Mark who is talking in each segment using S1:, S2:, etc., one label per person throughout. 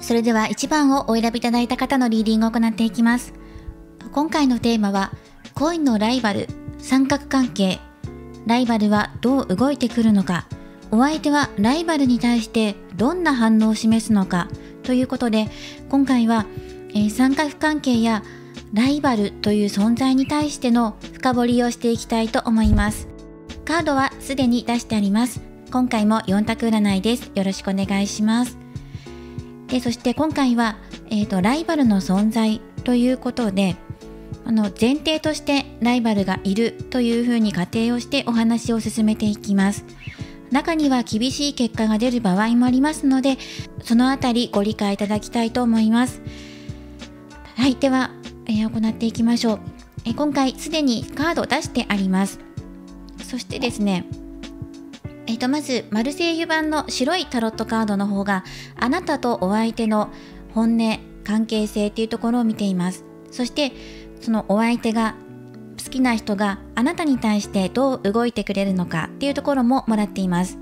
S1: それでは1番をお選びいただいた方のリーディングを行っていきます。今回のテーマは恋のライバル、三角関係。ライバルはどう動いてくるのか、お相手はライバルに対してどんな反応を示すのかということで、今回は、三角関係やライバルという存在に対しての深掘りをしていきたいと思います。カードはすでに出してあります。今回も4択占いです。よろしくお願いします。で、そして今回は、ライバルの存在ということで、前提としてライバルがいるというふうに仮定をしてお話を進めていきます。中には厳しい結果が出る場合もありますので、そのあたりご理解いただきたいと思います。はい、では、行っていきましょう。今回すでにカードを出してあります。そしてですね、まずマルセイユ版の白いタロットカードの方が、あなたとお相手の本音、関係性というところを見ています。そしてそのお相手が、好きな人があなたに対してどう動いてくれるのかっていうところももらっています。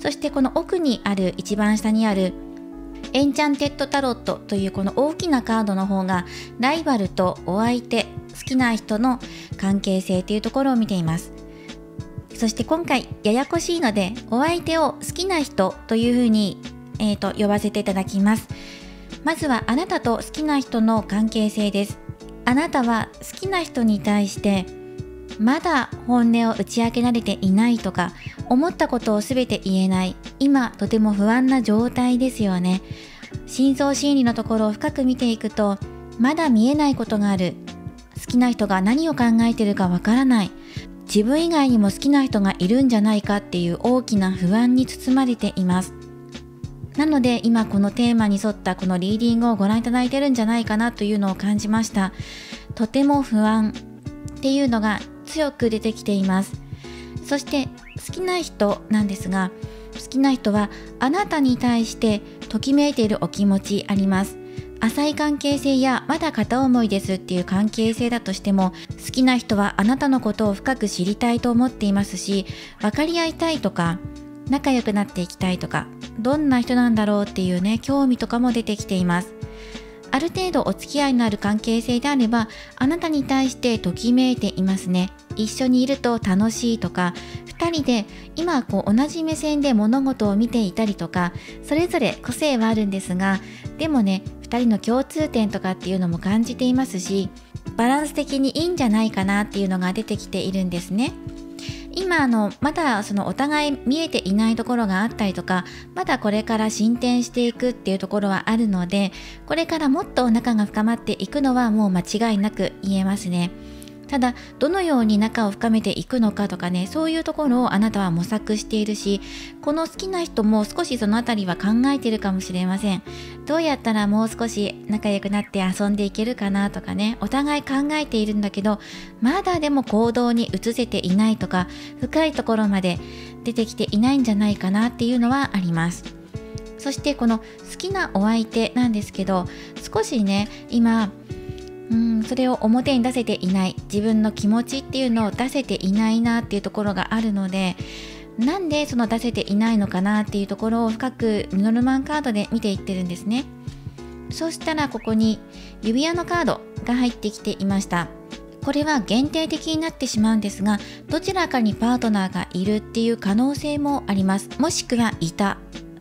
S1: そしてこの奥にある、一番下にあるエンチャンテッドタロットというこの大きなカードの方が、ライバルとお相手、好きな人の関係性というところを見ています。そして今回ややこしいので、お相手を好きな人というふうに、呼ばせていただきます。まずはあなたと好きな人の関係性です。あなたは好きな人に対してまだ本音を打ち明けられていないとか、思ったことを全て言えない、今とても不安な状態ですよね。深層心理のところを深く見ていくと、まだ見えないことがある。好きな人が何を考えているかわからない。自分以外にも好きな人がいるんじゃないかっていう大きな不安に包まれています。なので今このテーマに沿ったこのリーディングをご覧いただいてるんじゃないかなというのを感じました。とても不安っていうのが強く出てきています。そして好きな人なんですが、好きな人はあなたに対してときめいているお気持ちあります。浅い関係性やまだ片思いですっていう関係性だとしても、好きな人はあなたのことを深く知りたいと思っていますし、分かり合いたいとか仲良くなっていきたいとか、どんな人なんだろうっていうね、興味とかも出てきています。ある程度お付き合いのある関係性であれば、あなたに対してときめいていますね。一緒にいると楽しいとか、2人で今同じ目線で物事を見ていたりとか、それぞれ個性はあるんですが、でもね、2人の共通点とかっていうのも感じていますし、バランス的にいいんじゃないかなっていうのが出てきているんですね。今まだそのお互い見えていないところがあったりとか、まだこれから進展していくっていうところはあるので、これからもっと仲が深まっていくのはもう間違いなく言えますね。ただどのように仲を深めていくのかとかね、そういうところをあなたは模索しているし、この好きな人も少しそのあたりは考えているかもしれません。どうやったらもう少し仲良くなって遊んでいけるかなとかね、お互い考えているんだけど、まだでも行動に移せていないとか、深いところまで出てきていないんじゃないかなっていうのはあります。そしてこの好きなお相手なんですけど、少しね、今それを表に出せていない、自分の気持ちっていうのを出せていないなっていうところがあるので、なんでその出せていないのかなっていうところを深くルノルマンカードで見ていってるんですね。そしたらここに指輪のカードが入ってきていました。これは限定的になってしまうんですが、どちらかにパートナーがいるっていう可能性もあります。もしくはいた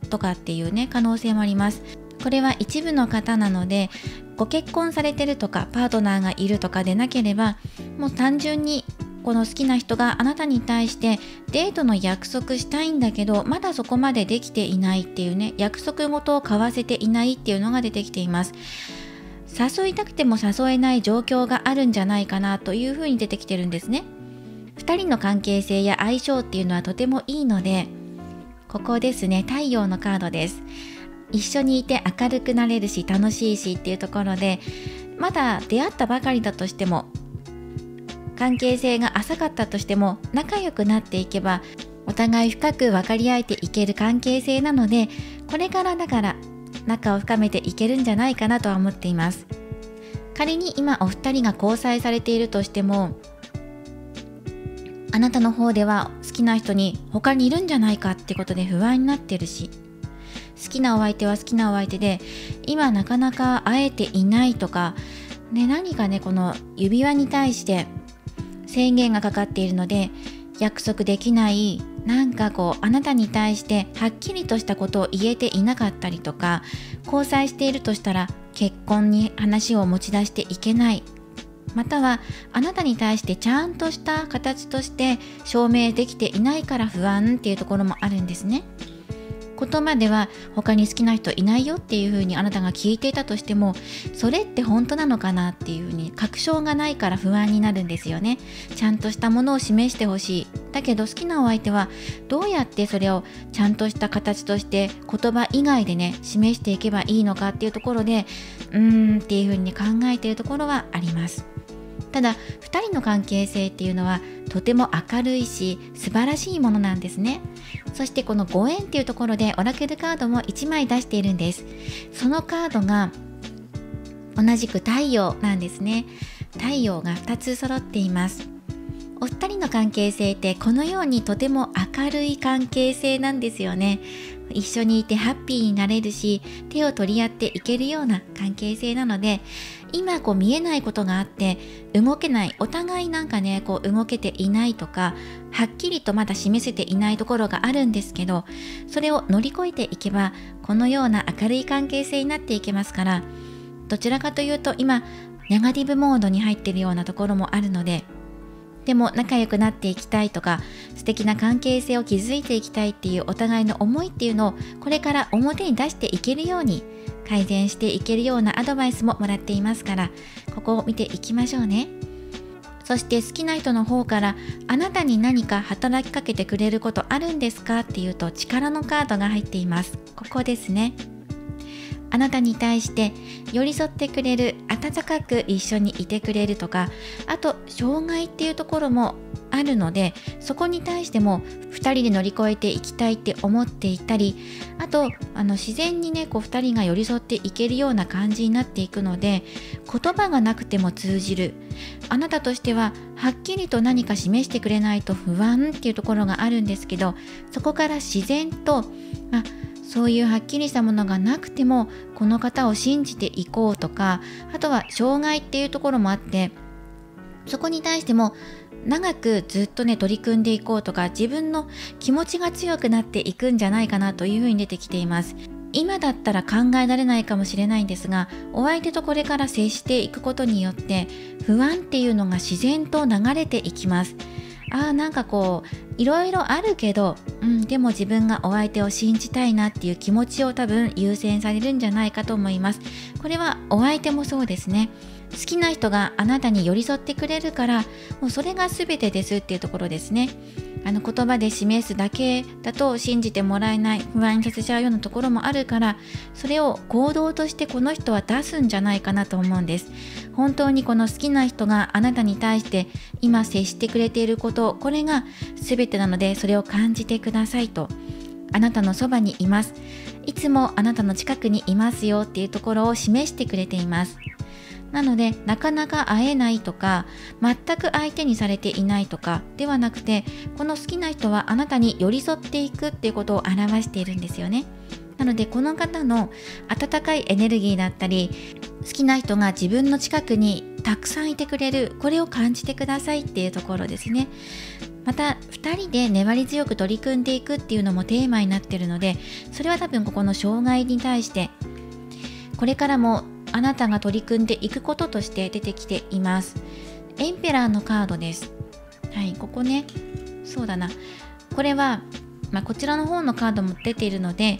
S1: とかっていうね、可能性もあります。これは一部の方なので、ご結婚されてるとかパートナーがいるとかでなければ、もう単純にこの好きな人があなたに対してデートの約束したいんだけど、まだそこまでできていないっていうね、約束事を交わせていないっていうのが出てきています。誘いたくても誘えない状況があるんじゃないかなというふうに出てきてるんですね。2人の関係性や相性っていうのはとてもいいので、ここですね、太陽のカードです。一緒にいて明るくなれるし楽しいしっていうところで、まだ出会ったばかりだとしても、関係性が浅かったとしても、仲良くなっていけばお互い深く分かり合えていける関係性なので、これからだから仲を深めていけるんじゃないかなとは思っています。仮に今お二人が交際されているとしても、あなたの方では好きな人に他にいるんじゃないかってことで不安になってるし、好きなお相手は好きなお相手で今なかなか会えていないとか、ね、何かねこの指輪に対して制限がかかっているので約束できない、なんかこうあなたに対してはっきりとしたことを言えていなかったりとか、交際しているとしたら結婚に話を持ち出していけない、またはあなたに対してちゃんとした形として証明できていないから不安っていうところもあるんですね。言葉では他に好きな人いないよっていう風にあなたが聞いていたとしても、それって本当なのかなっていう風に確証がないから不安になるんですよね。ちゃんとしたものを示してほしい。だけど好きなお相手はどうやってそれをちゃんとした形として言葉以外でね示していけばいいのかっていうところでっていう風に考えているところはあります。ただ2人の関係性っていうのはとても明るいし素晴らしいものなんですね。そしてこのご縁っていうところでオラクルカードも1枚出しているんです。そのカードが同じく太陽なんですね。太陽が2つ揃っています。お二人の関係性ってこのようにとても明るい関係性なんですよね。一緒にいてハッピーになれるし、手を取り合っていけるような関係性なので、今こう見えないことがあって動けない、お互いなんかねこう動けていないとか、はっきりとまだ示せていないところがあるんですけど、それを乗り越えていけばこのような明るい関係性になっていけますから、どちらかというと今ネガティブモードに入っているようなところもあるので、でも仲良くなっていきたいとか素敵な関係性を築いていきたいっていうお互いの思いっていうのをこれから表に出していけるように、改善していけるようなアドバイスももらっていますから、ここを見ていきましょうね。そして好きな人の方からあなたに何か働きかけてくれることあるんですかっていうと、力のカードが入っています。ここですね。あなたに対して寄り添ってくれる、温かく一緒にいてくれるとか、あと障害っていうところもあるので、そこに対しても2人で乗り越えていきたいって思っていたり、あと自然にねこう2人が寄り添っていけるような感じになっていくので、言葉がなくても通じる。あなたとしてははっきりと何か示してくれないと不安っていうところがあるんですけど、そこから自然とそういうはっきりしたものがなくてもこの方を信じていこうとか、あとは障害っていうところもあって、そこに対しても長くずっとね取り組んでいこうとか、自分の気持ちが強くなっていくんじゃないかなというふうに出てきています。今だったら考えられないかもしれないんですが、お相手とこれから接していくことによって不安っていうのが自然と流れていきます。なんかこういろいろあるけど、でも自分がお相手を信じたいなっていう気持ちを多分優先されるんじゃないかと思います。これはお相手もそうですね。好きな人があなたに寄り添ってくれるから、もうそれが全てですっていうところですね。言葉で示すだけだと信じてもらえない、不安にさせちゃうようなところもあるから、それを行動としてこの人は出すんじゃないかなと思うんです。本当にこの好きな人があなたに対して今接してくれていること、これが全てなので、それを感じてくださいと。あなたのそばにいます、いつもあなたの近くにいますよっていうところを示してくれています。なのでなかなか会えないとか、全く相手にされていないとかではなくて、この好きな人はあなたに寄り添っていくっていうことを表しているんですよね。なのでこの方の温かいエネルギーだったり、好きな人が自分の近くにたくさんいてくれる、これを感じてくださいっていうところですね。また2人で粘り強く取り組んでいくっていうのもテーマになっているので、それは多分ここの障害に対してこれからもあなたが取り組んでいくこととして出てきています。エンペラーのカードです。はい、ここね、そうだな、これは、こちらの方のカードも出ているので、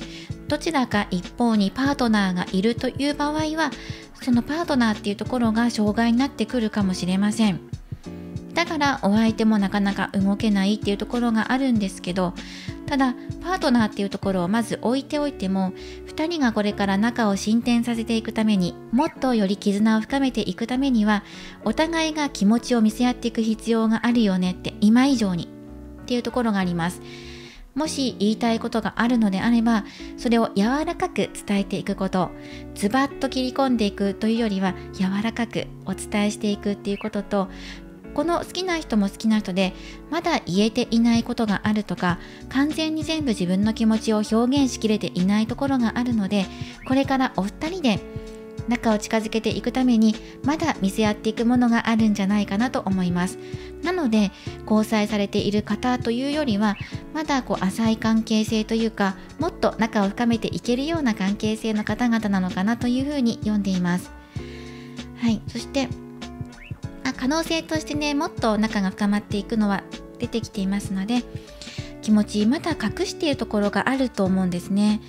S1: どちらか一方にパートナーがいるという場合は、そのパートナーっていうところが障害になってくるかもしれません。だからお相手もなかなか動けないっていうところがあるんですけど、ただパートナーっていうところをまず置いておいても、2人がこれから仲を進展させていくために、もっとより絆を深めていくためには、お互いが気持ちを見せ合っていく必要があるよねって、今以上にっていうところがあります。もし言いたいことがあるのであれば、それを柔らかく伝えていくこと、ズバッと切り込んでいくというよりは柔らかくお伝えしていくっていうことと、この好きな人も好きな人でまだ言えていないことがあるとか、完全に全部自分の気持ちを表現しきれていないところがあるので、これからお二人で仲を近づけていくためにまだ見せ合っていくものがあるんじゃないかなと思います。なので交際されている方というよりは、まだ浅い関係性というか、もっと仲を深めていけるような関係性の方々なのかなというふうに読んでいます。はい、そして可能性としてね、もっと仲が深まっていくのは出てきていますので、気持ちまだ隠しているところがあると思うんですね。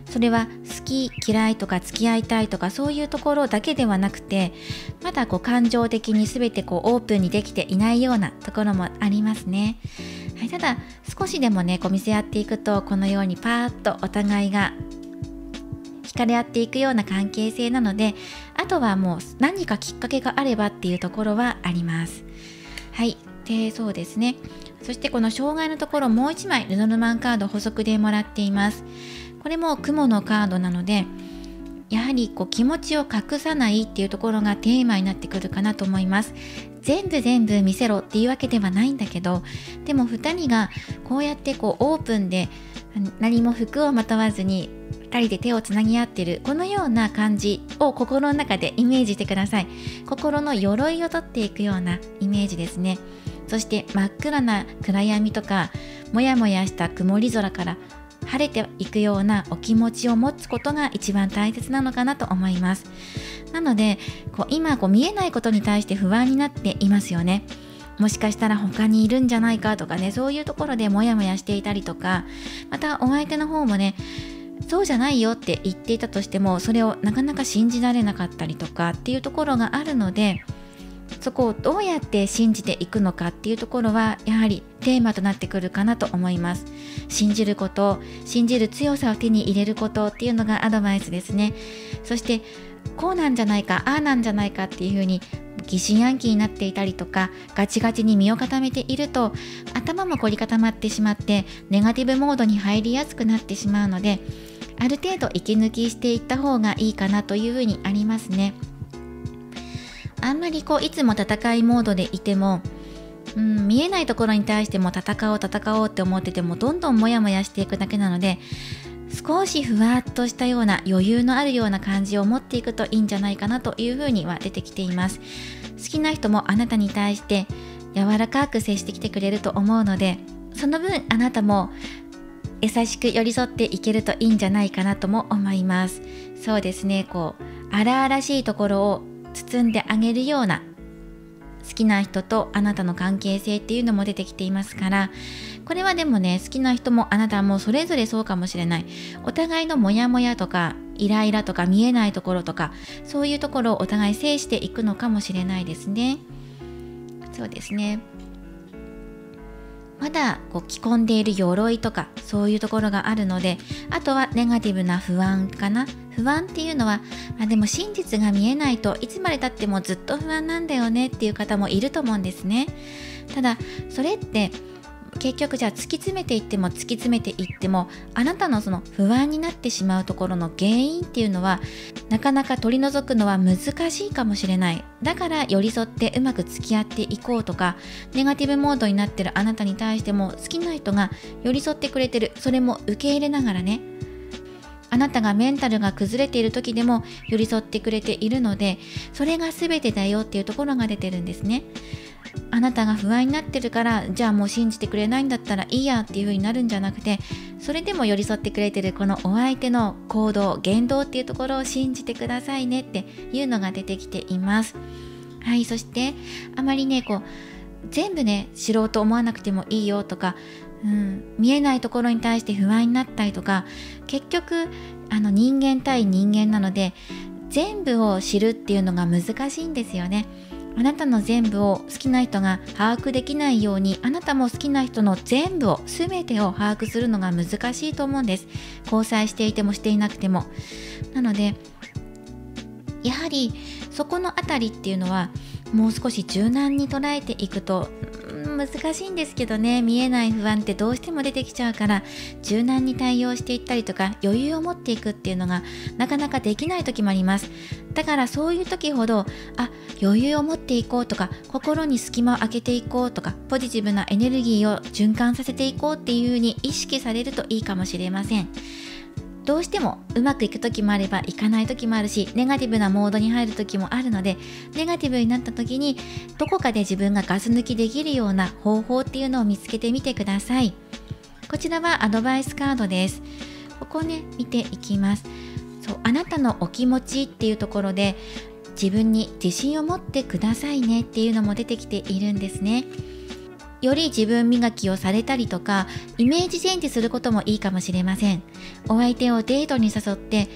S1: それは好き嫌いとか付き合いたいとかそういうところだけではなくて、まだ感情的に全てオープンにできていないようなところもありますね。はい、ただ少しでもね見せ合っていくと、このようにパーッとお互いが惹かれ合っていくような関係性なので、あとはもう何かきっかけがあればっていうところはあります。はい、でそうですね。そしてこの障害のところ、もう1枚ルノルマンカード補足でもらっています。これも雲のカードなので、やはり気持ちを隠さないっていうところがテーマになってくるかなと思います。全部見せろっていうわけではないんだけど、でも2人がこうやってオープンで何も服をまとわずに2人で手をつなぎ合ってる、このような感じを心の中でイメージしてください。心の鎧を取っていくようなイメージですね。そして真っ暗な暗闇とかもやもやした曇り空から晴れていくようなお気持ちを持つことが一番大切なのかなと思います。なので今見えないことに対して不安になっていますよね。もしかしたら他にいるんじゃないかとかね、そういうところでモヤモヤしていたりとか、またお相手の方もね、そうじゃないよって言っていたとしても、それをなかなか信じられなかったりとかっていうところがあるので、そこをどうやって信じていくのかっていうところはやはりテーマとなってくるかなと思います。信じること、信じる強さを手に入れることっていうのがアドバイスですね。そしてこうなんじゃないか、ああなんじゃないかっていうふうに疑心暗鬼になっていたりとか、ガチガチに身を固めていると頭も凝り固まってしまってネガティブモードに入りやすくなってしまうので、ある程度息抜きしていった方がいいかなというふうにありますね。あんまりいつも戦いモードでいても、見えないところに対しても戦おうって思ってても、どんどんモヤモヤしていくだけなので、少しふわっとしたような余裕のあるような感じを持っていくといいんじゃないかなというふうには出てきています。好きな人もあなたに対して柔らかく接してきてくれると思うので、その分あなたも優しく寄り添っていけるといいんじゃないかなとも思います。そうですね、荒々しいところを包んであげるような好きな人とあなたの関係性っていうのも出てきていますから、これはでもね、好きな人もあなたもそれぞれそうかもしれない。お互いのモヤモヤとかイライラとか見えないところとか、そういうところをお互い制していくのかもしれないですね。そうですね、まだ着込んでいる鎧とかそういうところがあるので、あとはネガティブな不安かな。不安っていうのは、でも真実が見えないといつまでたってもずっと不安なんだよねっていう方もいると思うんですね。ただそれって結局じゃあ突き詰めていってもあなたのその不安になってしまうところの原因っていうのはなかなか取り除くのは難しいかもしれない。だから寄り添ってうまく付き合っていこうとか、ネガティブモードになってるあなたに対しても好きな人が寄り添ってくれてる、それも受け入れながらね、あなたがメンタルが崩れている時でも寄り添ってくれているので、それが全てだよっていうところが出てるんですね。あなたが不安になってるから、じゃあもう信じてくれないんだったらいいやっていう風になるんじゃなくて、それでも寄り添ってくれてるこのお相手の行動、言動っていうところを信じてくださいねっていうのが出てきています。はい、そしてあまりね全部ね知ろうと思わなくてもいいよとか、見えないところに対して不安になったりとか、結局人間対人間なので全部を知るっていうのが難しいんですよね。あなたの全部を好きな人が把握できないように、あなたも好きな人の全てを把握するのが難しいと思うんです。交際していてもしていなくても。なのでやはりそこのあたりっていうのはもう少し柔軟に捉えていくと、難難しいんですけどね、見えない不安ってどうしても出てきちゃうから、柔軟に対応していったりとか余裕を持っていくっていうのがなかなかできない時もあります。だからそういう時ほど余裕を持っていこうとか、心に隙間を空けていこうとか、ポジティブなエネルギーを循環させていこうっていう風に意識されるといいかもしれません。どうしてもうまくいく時もあればいかない時もあるし、ネガティブなモードに入る時もあるので、ネガティブになった時にどこかで自分がガス抜きできるような方法っていうのを見つけてみてください。こちらはアドバイスカードです。ここね、見ていきます。あなたのお気持ちっていうところで、自分に自信を持ってくださいねっていうのも出てきているんですね。より自分磨きをされたりとか、イメージチェンジすることもいいかもしれません。お相手をデートに誘って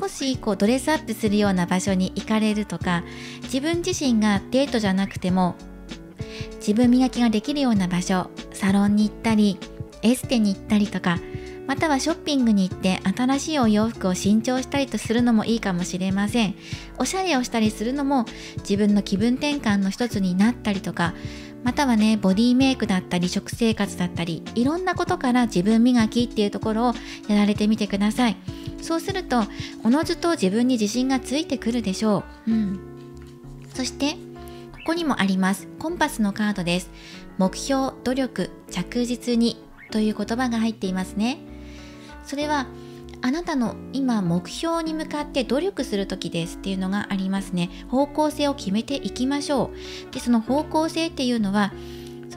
S1: 少しドレスアップするような場所に行かれるとか、自分自身がデートじゃなくても自分磨きができるような場所、サロンに行ったりエステに行ったりとか、またはショッピングに行って新しいお洋服を新調したりとするのもいいかもしれません。おしゃれをしたりするのも自分の気分転換の一つになったりとか、またはね、ボディメイクだったり食生活だったり、いろんなことから自分磨きっていうところをやられてみてください。そうするとおのずと自分に自信がついてくるでしょう。そしてここにもあります、コンパスのカードです。目標、努力、着実にという言葉が入っていますね。それはあなたの今目標に向かって努力する時ですっていうのがありますね。方向性を決めていきましょう。で、その方向性っていうのは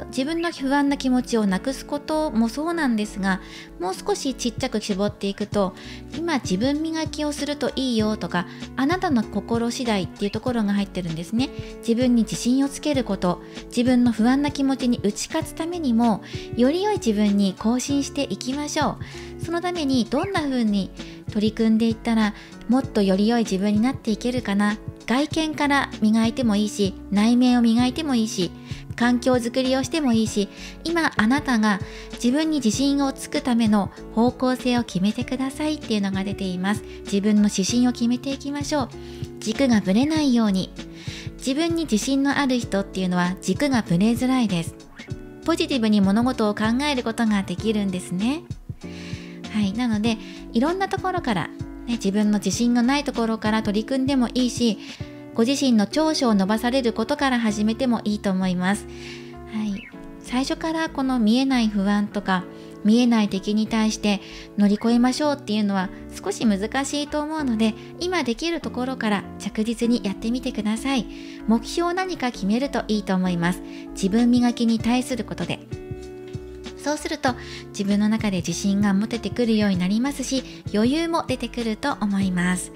S1: 自分の不安な気持ちをなくすこともそうなんですが、もう少しちっちゃく絞っていくと、今自分磨きをするといいよとか、あなたの心次第っていうところが入ってるんですね。自分に自信をつけること、自分の不安な気持ちに打ち勝つためにも、より良い自分に更新していきましょう。そのためにどんな風に取り組んでいったらもっとより良い自分になっていけるかな。外見から磨いてもいいし、内面を磨いてもいいし、環境づくりをしてもいいし、今あなたが自分に自信をつくための方向性を決めてくださいっていうのが出ています。自分の指針を決めていきましょう。軸がぶれないように。自分に自信のある人っていうのは軸がぶれづらいです。ポジティブに物事を考えることができるんですね。なのでいろんなところから、自分の自信がないところから取り組んでもいいし、ご自身の長所を伸ばされることから始めてもいいと思います。最初からこの見えない不安とか見えない敵に対して乗り越えましょうっていうのは少し難しいと思うので、今できるところから着実にやってみてください。目標を何か決めるといいと思います。自分磨きに対することで。そうすると自分の中で自信が持ててくるようになりますし、余裕も出てくると思います。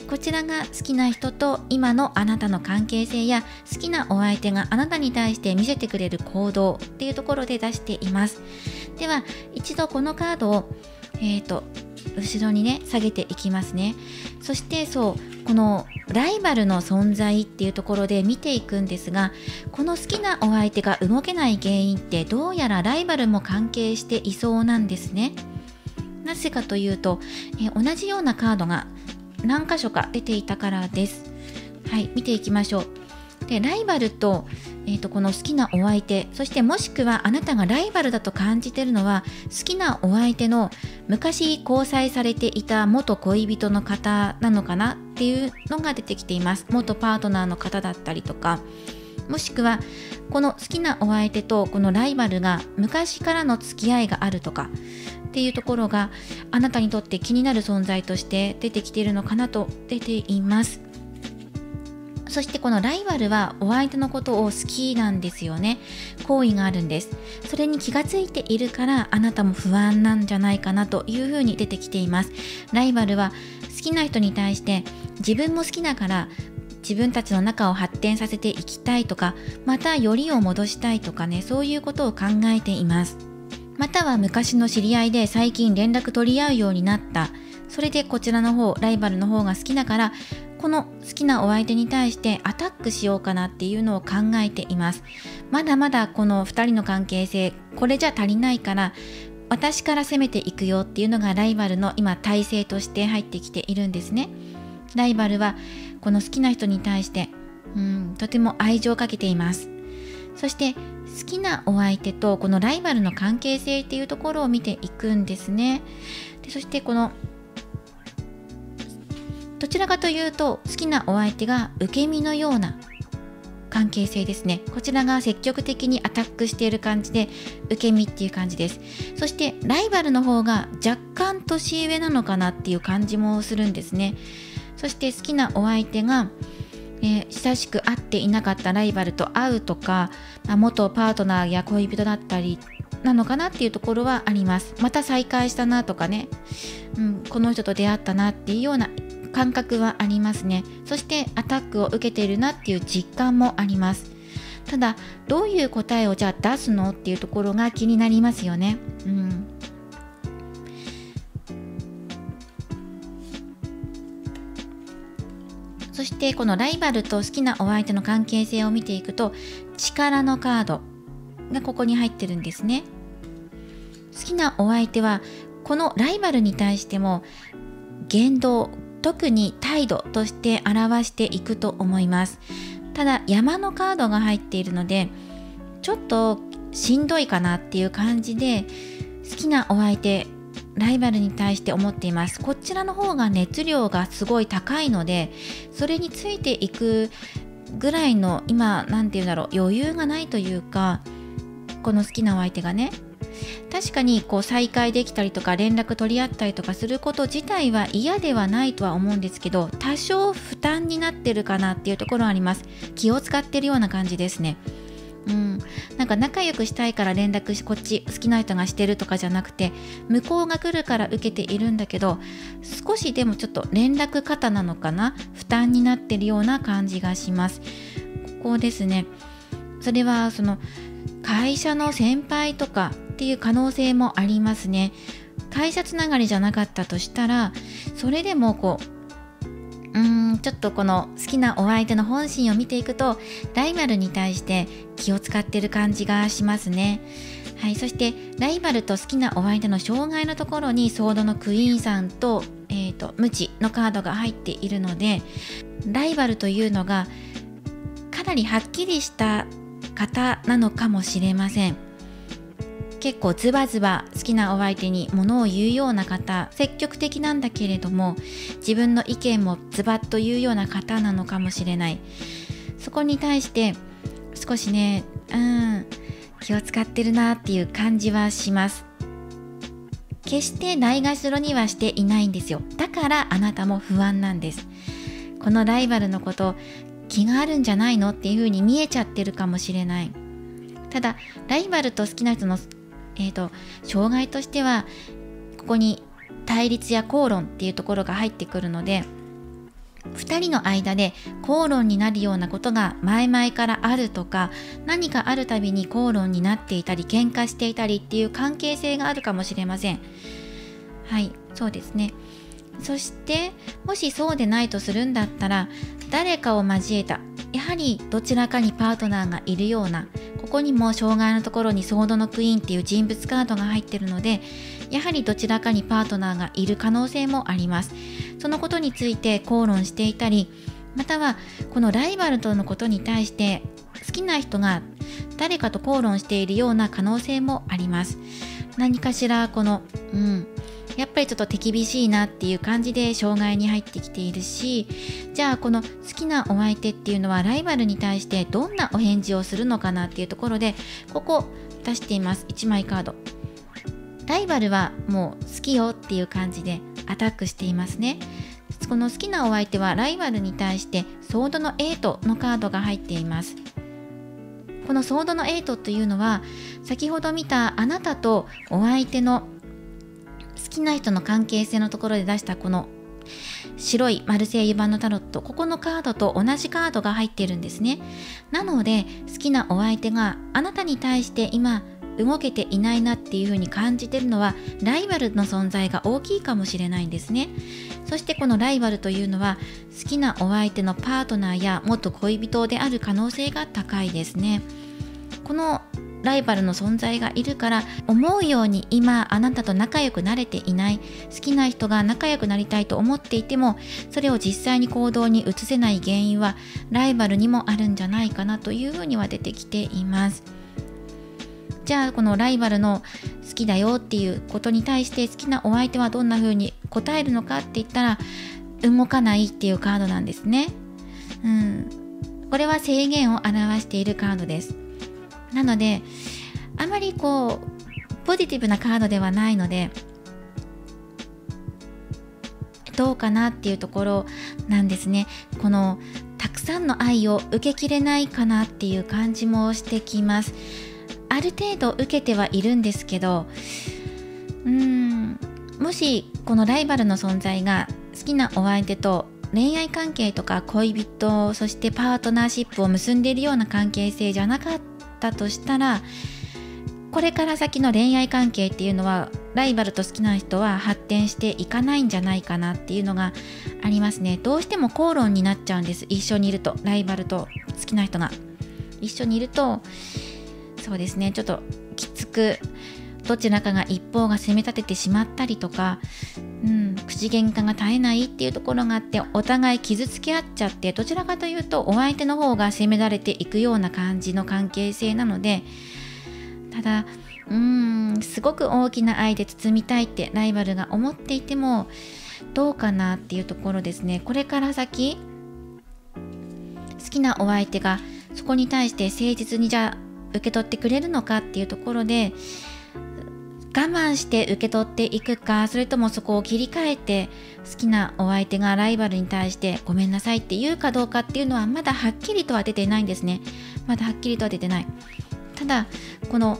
S1: こちらが好きな人と今のあなたの関係性や、好きなお相手があなたに対して見せてくれる行動っていうところで出しています。では一度このカードを後ろにね下げていきますね。そしてこのライバルの存在っていうところで見ていくんですが、この好きなお相手が動けない原因ってどうやらライバルも関係していそうなんですね。なぜかというと、同じようなカードが何箇所か出ていたからです。見ていきましょう。で、ライバルと、この好きなお相手、そしてもしくはあなたがライバルだと感じているのは、好きなお相手の昔交際されていた元恋人の方なのかなっていうのが出てきています。元パートナーの方だったりとか、もしくはこの好きなお相手とこのライバルが昔からの付き合いがあるとかっていうところがあなたにとって気になる存在として出てきているのかなと出ています。そしてこのライバルはお相手のことを好きなんですよね。好意があるんです。それに気がついているからあなたも不安なんじゃないかなというふうに出てきています。ライバルは好きな人に対して自分も好きだから自分たちの仲を発展させていきたいとか、またよりを戻したいとかね、そういうことを考えています。または昔の知り合いで最近連絡取り合うようになった。それでこちらの方、ライバルの方が好きだからこの好きなお相手に対してアタックしようかなっていうのを考えています。まだまだこの2人の関係性、これじゃ足りないから私から攻めていくよっていうのがライバルの今体制として入ってきているんですね。ライバルはこの好きな人に対してとても愛情をかけています。そして好きなお相手とこのライバルの関係性っていうところを見ていくんですね。でそしてこのどちらかというと好きなお相手が受け身のような関係性ですね。こちらが積極的にアタックしている感じで受け身っていう感じです。そしてライバルの方が若干年上なのかなっていう感じもするんですね。そして好きなお相手が、親しく会っていなかったライバルと会うとか、元パートナーや恋人だったりなのかなっていうところはあります。また再会したなとかね、この人と出会ったなっていうような感覚はありますね。そしてアタックを受けているなっていう実感もあります。ただどういう答えをじゃあ出すのっていうところが気になりますよね。そしてこのライバルと好きなお相手の関係性を見ていくと、力のカードがここに入ってるんですね。好きなお相手はこのライバルに対しても言動、特に態度として表していくと思います。ただ山のカードが入っているのでちょっとしんどいかなっていう感じで、好きなお相手、ライバルに対して思っています。こちらの方が熱量がすごい高いので、それについていくぐらいの今なんていうんだろう、余裕がないというか、この好きなお相手がね、確かにこう再会できたりとか連絡取り合ったりとかすること自体は嫌ではないとは思うんですけど、多少負担になってるかなっていうところはあります。気を使ってるような感じですね。なんか仲良くしたいから連絡こっち好きな人がしてるとかじゃなくて、向こうが来るから受けているんだけど、少しでもちょっと連絡過多なのかな、負担になってるような感じがします。ここですね。それはその会社の先輩とかっていう可能性もありますね。会社つながりじゃなかったとしたら、それでもこうちょっとこの好きなお相手の本心を見ていくと、ライバルに対して気を使ってる感じがしますね。はい、そしてライバルと好きなお相手の障害のところにソードのクイーンさんと、無知のカードが入っているので、ライバルというのがかなりはっきりした方なのかもしれません。結構ズバズバ好きなお相手に物を言うような方、積極的なんだけれども自分の意見もズバッと言うような方なのかもしれない。そこに対して少しね、気を使ってるなっていう感じはします。決してないがしろにはしていないんですよ。だからあなたも不安なんです。このライバルのこと気があるんじゃないのっていう風に見えちゃってるかもしれない。ただライバルと好きな人の障害としては、ここに対立や口論っていうところが入ってくるので、2人の間で口論になるようなことが前々からあるとか、何かあるたびに口論になっていたり喧嘩していたりっていう関係性があるかもしれません。はい、そうですね。そしてもしそうでないとするんだったら、誰かを交えた、やはりどちらかにパートナーがいるような、ここにも障害のところにソードのクイーンっていう人物カードが入っているので、やはりどちらかにパートナーがいる可能性もあります。そのことについて口論していたり、またはこのライバルとのことに対して好きな人が誰かと口論しているような可能性もあります。何かしらこのやっぱりちょっと手厳しいなっていう感じで障害に入ってきているし、じゃあこの好きなお相手っていうのはライバルに対してどんなお返事をするのかなっていうところで、ここ出しています。1枚カード。ライバルはもう好きよっていう感じでアタックしていますね。この好きなお相手はライバルに対してソードの8のカードが入っています。このソードの8というのは、先ほど見たあなたとお相手の好きな人の関係性のところで出したこの白いマルセイユ版のタロット、ここのカードと同じカードが入っているんですね。なので好きなお相手があなたに対して今動けていないなっていう風に感じているのは、ライバルの存在が大きいかもしれないんですね。そしてこのライバルというのは好きなお相手のパートナーや元恋人である可能性が高いですね。このライバルの存在がいるから、思うように今あなたと仲良くなれていない、好きな人が仲良くなりたいと思っていてもそれを実際に行動に移せない原因はライバルにもあるんじゃないかなというふうには出てきています。じゃあこのライバルの好きだよっていうことに対して好きなお相手はどんな風に答えるのかって言ったら、動かないっていうカードなんですね。これは制限を表しているカードです。なのであまりポジティブなカードではないので、どうかなっていうところなんですね。このたくさんの愛を受けきれないかなっていう感じもしてきます。ある程度受けてはいるんですけど、もしこのライバルの存在が好きなお相手と恋愛関係とか恋人、そしてパートナーシップを結んでいるような関係性じゃなかったとしたら、これから先の恋愛関係っていうのはライバルと好きな人は発展していかないんじゃないかなっていうのがありますね。どうしても口論になっちゃうんです。一緒にいると、ライバルと好きな人が一緒にいると、そうですね、ちょっときつくどちらかが一方が責め立ててしまったりとか、口喧嘩が絶えないっていうところがあって、お互い傷つけ合っちゃって、どちらかというとお相手の方が責められていくような感じの関係性なので、ただすごく大きな愛で包みたいってライバルが思っていてもどうかなっていうところですね。これから先好きなお相手がそこに対して誠実にじゃあ受け取ってくれるのかっていうところで、我慢して受け取っていくか、それともそこを切り替えて好きなお相手がライバルに対してごめんなさいって言うかどうかっていうのはまだはっきりとは出てないんですね。まだはっきりとは出てない。ただこの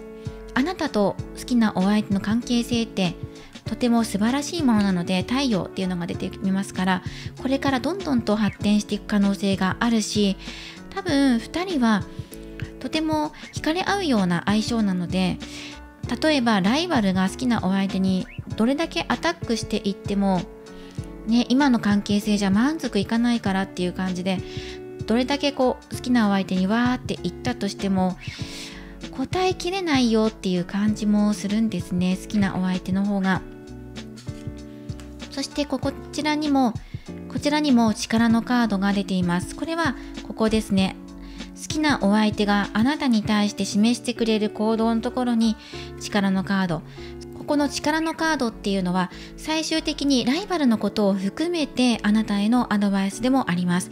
S1: あなたと好きなお相手の関係性ってとても素晴らしいものなので、太陽っていうのが出てきますから、これからどんどんと発展していく可能性があるし、多分2人はとても惹かれ合うような相性なので、例えばライバルが好きなお相手にどれだけアタックしていっても、今の関係性じゃ満足いかないからっていう感じで、どれだけ好きなお相手にわーって言ったとしても答えきれないよっていう感じもするんですね、好きなお相手の方が。そしてこちらにも力のカードが出ています。これはここですね。好きなお相手があなたに対して示してくれる行動のところに力のカード、この力のカードっていうのは最終的にライバルのことを含めてあなたへのアドバイスでもあります。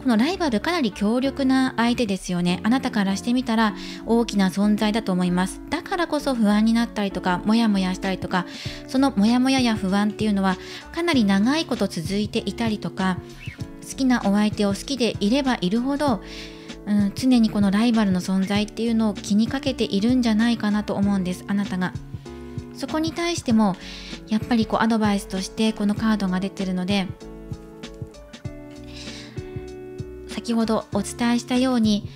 S1: このライバルかなり強力な相手ですよね。あなたからしてみたら大きな存在だと思います。だからこそ不安になったりとかモヤモヤしたりとか、そのモヤモヤや不安っていうのはかなり長いこと続いていたりとか、好きなお相手を好きでいればいるほど常にこのライバルの存在っていうのを気にかけているんじゃないかなと思うんです、あなたが。そこに対してもやっぱりアドバイスとしてこのカードが出てるので、先ほどお伝えしたように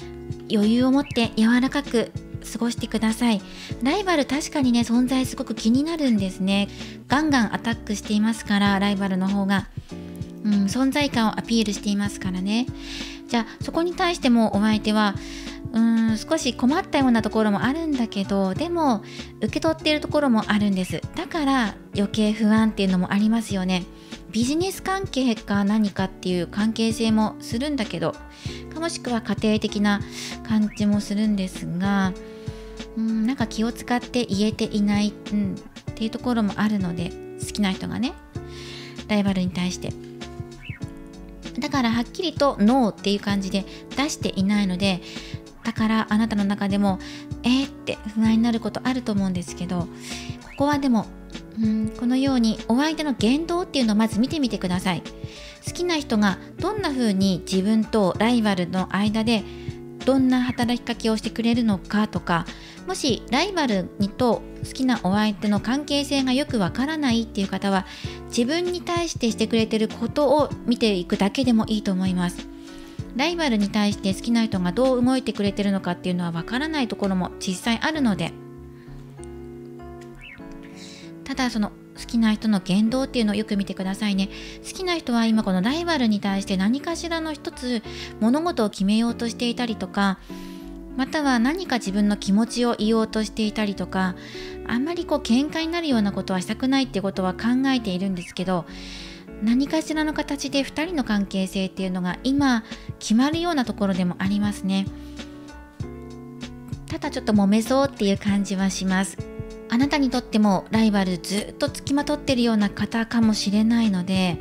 S1: 余裕を持って柔らかく過ごしてください。ライバル確かにね、存在すごく気になるんですね。ガンガンアタックしていますから、ライバルの方が存在感をアピールしていますからね。じゃあそこに対してもお相手は少し困ったようなところもあるんだけど、でも受け取っているところもあるんです。だから余計不安っていうのもありますよね。ビジネス関係か何かっていう関係性もするんだけど、もしくは家庭的な感じもするんですが、なんか気を使って言えていない、っていうところもあるので、好きな人がねライバルに対してだからはっきりとノーっていう感じで出していないので、だからあなたの中でもって不安になることあると思うんですけど、ここはでもこのようにお相手の言動っていうのをまず見てみてください。好きな人がどんな風に自分とライバルの間でどんな働きかけをしてくれるのかとか、もしライバルと好きなお相手の関係性がよくわからないっていう方は、自分に対してしてくれてることを見ていくだけでもいいと思います。ライバルに対して好きな人がどう動いてくれてるのかっていうのはわからないところも実際あるので、ただその好きな人の言動っていうのをよく見てくださいね。好きな人は今このライバルに対して何かしらの一つ物事を決めようとしていたりとか、または何か自分の気持ちを言おうとしていたりとか、あんまり喧嘩になるようなことはしたくないっていうことは考えているんですけど、何かしらの形で2人の関係性っていうのが今決まるようなところでもありますね。ただちょっと揉めそうっていう感じはします。あなたにとってもライバルずっとつきまとってるような方かもしれないので、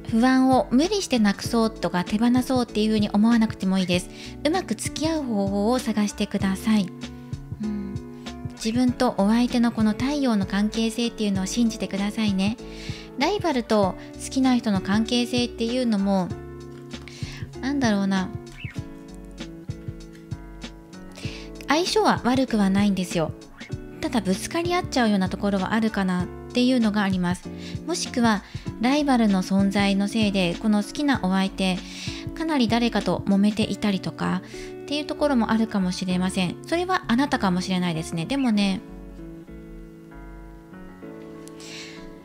S1: 不安を無理してなくそうとか手放そうっていうふうに思わなくてもいいです。うまく付き合う方法を探してください。自分とお相手のこの太陽の関係性っていうのを信じてくださいね。ライバルと好きな人の関係性っていうのも、相性は悪くはないんですよ。ただぶつかり合っちゃうようなところはあるかなっていうのがあります。もしくはライバルの存在のせいでこの好きなお相手かなり誰かと揉めていたりとかっていうところもあるかもしれません。それはあなたかもしれないですね。でもね、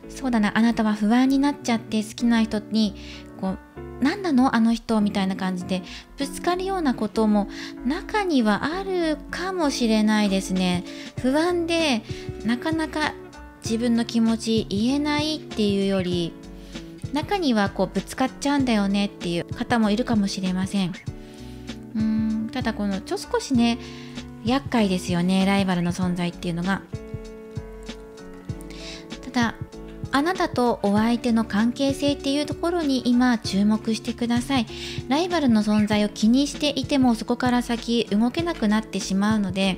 S1: そうだな、あなたは不安になっちゃって好きな人に何なのあの人みたいな感じでぶつかるようなことも中にはあるかもしれないですね。不安でなかなか自分の気持ち言えないっていうより、中にはぶつかっちゃうんだよねっていう方もいるかもしれません。ただ少しね、厄介ですよね、ライバルの存在っていうのが。ただあなたとお相手の関係性っていうところに今注目してください。ライバルの存在を気にしていてもそこから先動けなくなってしまうので、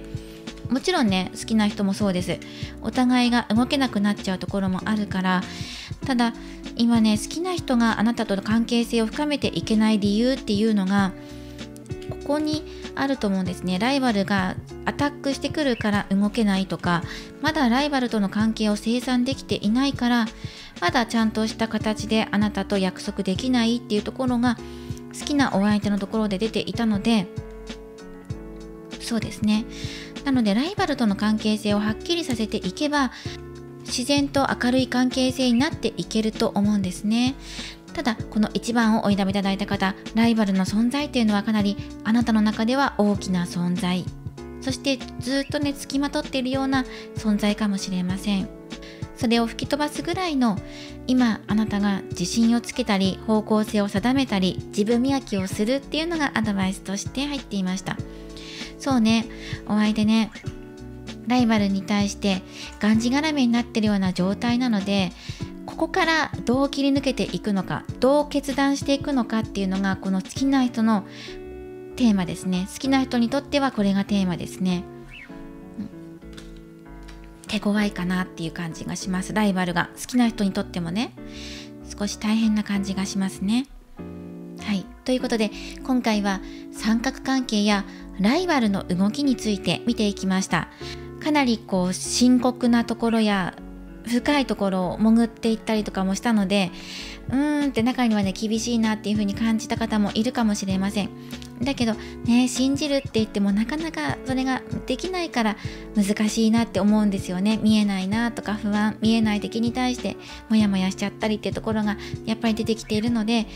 S1: もちろんね、好きな人もそうです。お互いが動けなくなっちゃうところもあるから、ただ今ね、好きな人があなたとの関係性を深めていけない理由っていうのがここにあると思うんですね。ライバルがアタックしてくるから動けないとか、まだライバルとの関係を清算できていないから、まだちゃんとした形であなたと約束できないっていうところが好きなお相手のところで出ていたので、そうですね。なのでライバルとの関係性をはっきりさせていけば、自然と明るい関係性になっていけると思うんですね。ただこの1番をお選びいただいた方、ライバルの存在っていうのはかなりあなたの中では大きな存在、そしてずっとね、付きまとっているような存在かもしれません。それを吹き飛ばすぐらいの、今あなたが自信をつけたり方向性を定めたり自分磨きをするっていうのがアドバイスとして入っていました。そうね、お相手ね、ライバルに対してがんじがらめになってるような状態なので、ここからどう切り抜けていくのか、どう決断していくのかっていうのがこの好きな人のテーマですね。好きな人にとってはこれがテーマですね。手強いかなっていう感じがします。ライバルが好きな人にとってもね、少し大変な感じがしますね。はい、ということで今回は三角関係やライバルの動きについて見ていきました。かなり深刻なところや深いところを潜っていったりとかもしたので、って中にはね、厳しいなっていう風に感じた方もいるかもしれません。だけどね、信じるって言ってもなかなかそれができないから難しいなって思うんですよね。見えないなとか不安、見えない敵に対してモヤモヤしちゃったりっていうところがやっぱり出てきているので、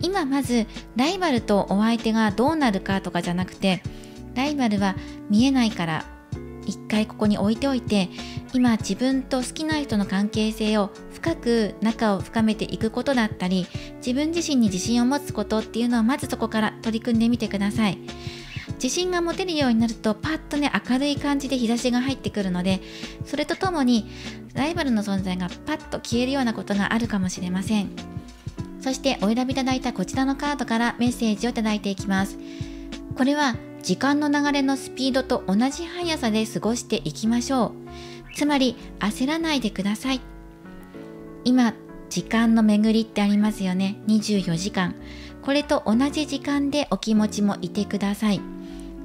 S1: 今まずライバルとお相手がどうなるかとかじゃなくて、ライバルは見えないから一回ここに置いておいて、今自分と好きな人の関係性を深く仲を深めていくことだったり、自分自身に自信を持つことっていうのをまずそこから取り組んでみてください。自信が持てるようになるとパッとね、明るい感じで日差しが入ってくるので、それとともにライバルの存在がパッと消えるようなことがあるかもしれません。そしてお選びいただいたこちらのカードからメッセージをいただいていきます。これは時間の流れのスピードと同じ速さで過ごしていきましょう。つまり焦らないでください。今時間の巡りってありますよね。24時間。これと同じ時間でお気持ちもいてください。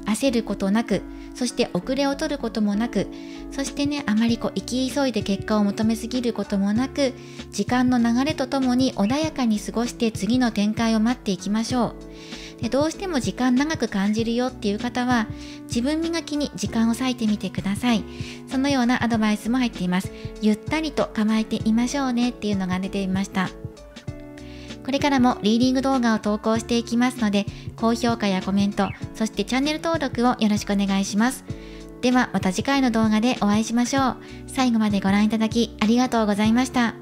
S1: 焦ることなく、そして遅れを取ることもなく、そしてね、あまり生き急いで結果を求めすぎることもなく、時間の流れとともに穏やかに過ごして次の展開を待っていきましょう。で、どうしても時間長く感じるよっていう方は、自分磨きに時間を割いてみてください。そのようなアドバイスも入っています。ゆったりと構えていましょうねっていうのが出ていました。これからもリーディング動画を投稿していきますので、高評価やコメント、そしてチャンネル登録をよろしくお願いします。ではまた次回の動画でお会いしましょう。最後までご覧いただきありがとうございました。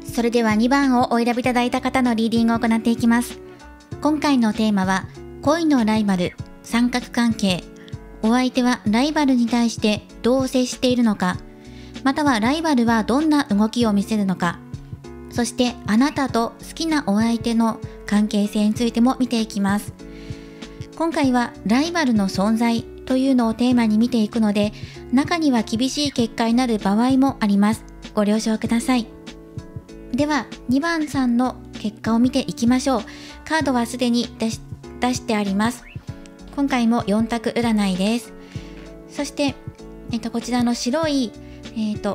S1: それでは2番をお選びいただいた方のリーディングを行っていきます。今回のテーマは、恋のライバル、三角関係。お相手はライバルに対してどう接しているのか、またはライバルはどんな動きを見せるのか、そしてあなたと好きなお相手の関係性についても見ていきます。今回はライバルの存在というのをテーマに見ていくので、中には厳しい結果になる場合もあります。ご了承ください。では2番さんの結果を見ていきましょう。カードはすでに出してあります。今回も4択占いです。そして、こちらの白い、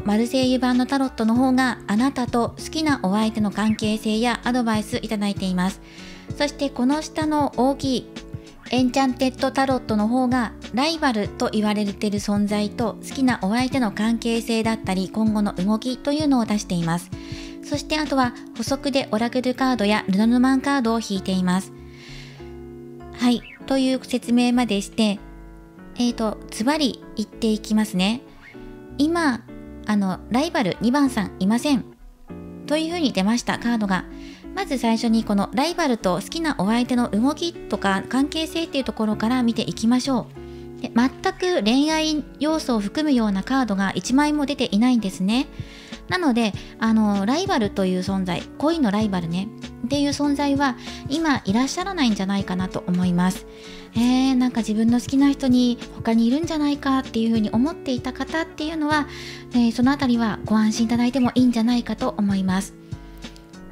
S1: マルセイユ版のタロットの方があなたと好きなお相手の関係性やアドバイスいただいています。そしてこの下の大きいエンチャンテッドタロットの方がライバルと言われている存在と好きなお相手の関係性だったり今後の動きというのを出しています。そしてあとは補足でオラクルカードやルノルマンカードを引いています。はい、という説明までして、ズバリ言っていきますね。今、ライバル2番さんいません。というふうに出ましたカードが。まず最初にこのライバルと好きなお相手の動きとか関係性っていうところから見ていきましょう。で、全く恋愛要素を含むようなカードが1枚も出ていないんですね。なので、ライバルという存在、恋のライバルね、っていう存在は今いらっしゃらないんじゃないかなと思います。なんか自分の好きな人に他にいるんじゃないかっていうふうに思っていた方っていうのは、そのあたりはご安心いただいてもいいんじゃないかと思います。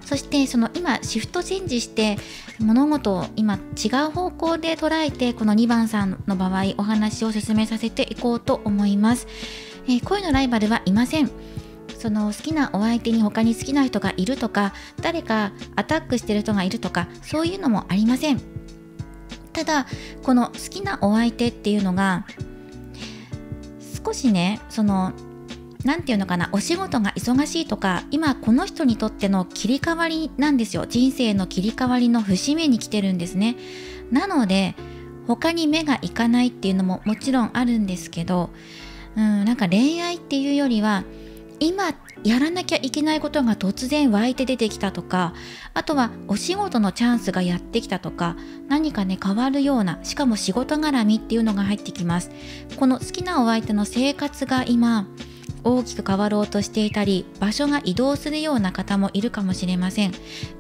S1: そしてその今シフトチェンジして物事を今違う方向で捉えて、この2番さんの場合お話を進めさせていこうと思います。恋のライバルはいません。その好きなお相手に他に好きな人がいるとか、誰かアタックしてる人がいるとか、そういうのもありません。ただこの好きなお相手っていうのが少しね、なんていうのかな、お仕事が忙しいとか、今この人にとっての切り替わりなんですよ。人生の切り替わりの節目に来てるんですね。なので他に目がいかないっていうのももちろんあるんですけど、なんか恋愛っていうよりは今やらなきゃいけないことが突然湧いて出てきたとか、あとはお仕事のチャンスがやってきたとか、何かね変わるような、しかも仕事絡みっていうのが入ってきます。この好きなお相手の生活が今大きく変わろうとしていたり、場所が移動するような方もいるかもしれません。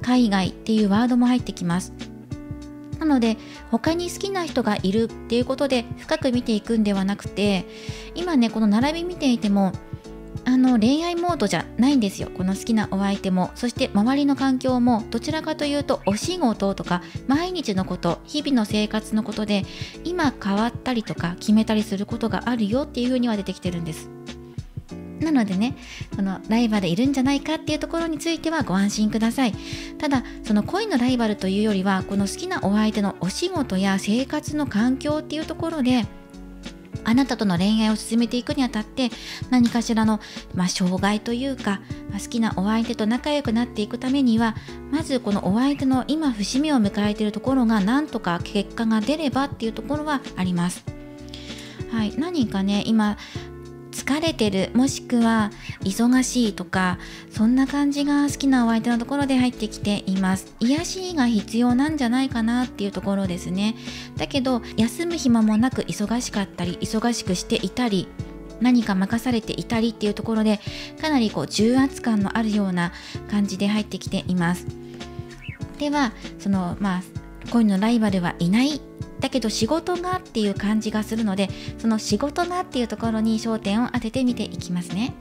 S1: 海外っていうワードも入ってきます。なので他に好きな人がいるっていうことで深く見ていくんではなくて、今ねこの並び見ていても恋愛モードじゃないんですよ。この好きなお相手も、そして周りの環境もどちらかというとお仕事とか毎日のこと、日々の生活のことで今変わったりとか決めたりすることがあるよっていう風には出てきてるんです。なのでね、このライバルいるんじゃないかっていうところについてはご安心ください。ただその恋のライバルというよりは、この好きなお相手のお仕事や生活の環境っていうところであなたとの恋愛を進めていくにあたって何かしらの、障害というか、好きなお相手と仲良くなっていくためには、まずこのお相手の今節目を迎えているところがなんとか結果が出ればっていうところはあります。はい、何かね今疲れてる、もしくは忙しいとか、そんな感じが好きなお相手のところで入ってきています。癒しが必要なんじゃないかなっていうところですね。だけど休む暇もなく忙しかったり、忙しくしていたり、何か任されていたりっていうところで、かなり重圧感のあるような感じで入ってきています。では恋のライバルはいない、だけど仕事がっていう感じがするので、その仕事がっていうところに焦点を当ててみていきますね。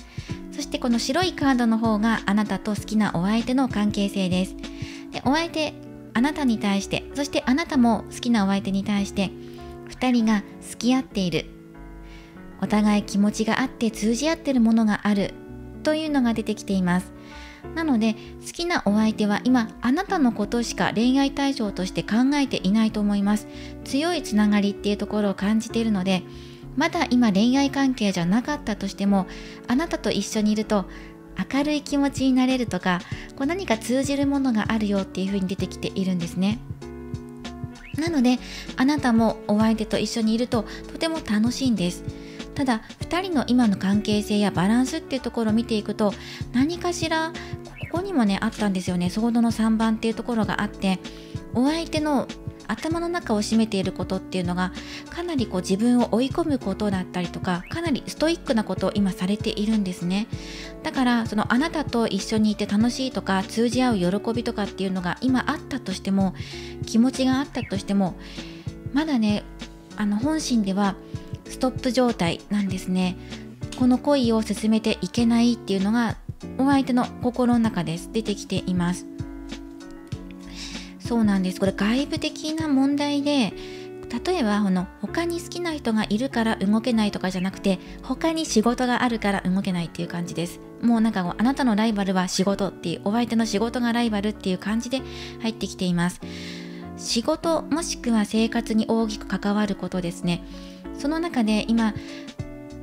S1: そしてこの白いカードの方があなたと好きなお相手の関係性です。で、お相手、あなたに対して、そしてあなたも好きなお相手に対して2人が好き合っている、お互い気持ちがあって通じ合っているものがあるというのが出てきています。なので好きなお相手は今あなたのことしか恋愛対象として考えていないと思います。強いつながりっていうところを感じているので、まだ今恋愛関係じゃなかったとしても、あなたと一緒にいると明るい気持ちになれるとか、何か通じるものがあるよっていう風に出てきているんですね。なのであなたもお相手と一緒にいるととても楽しいんです。ただ2人の今の関係性やバランスっていうところを見ていくと、何かしらここにもねあったんですよね。ソードの3番っていうところがあって、お相手の頭の中を占めていることっていうのがかなり自分を追い込むことだったりとか、かなりストイックなことを今されているんですね。だからあなたと一緒にいて楽しいとか通じ合う喜びとかっていうのが今あったとしても、気持ちがあったとしても、まだね本心ではストップ状態なんですね。この恋を進めていけないっていうのがお相手の心の中です出てきています。そうなんです。これ外部的な問題で、例えば他に好きな人がいるから動けないとかじゃなくて、他に仕事があるから動けないっていう感じです。もうあなたのライバルは仕事っていう、お相手の仕事がライバルっていう感じで入ってきています。仕事もしくは生活に大きく関わることですね。その中で今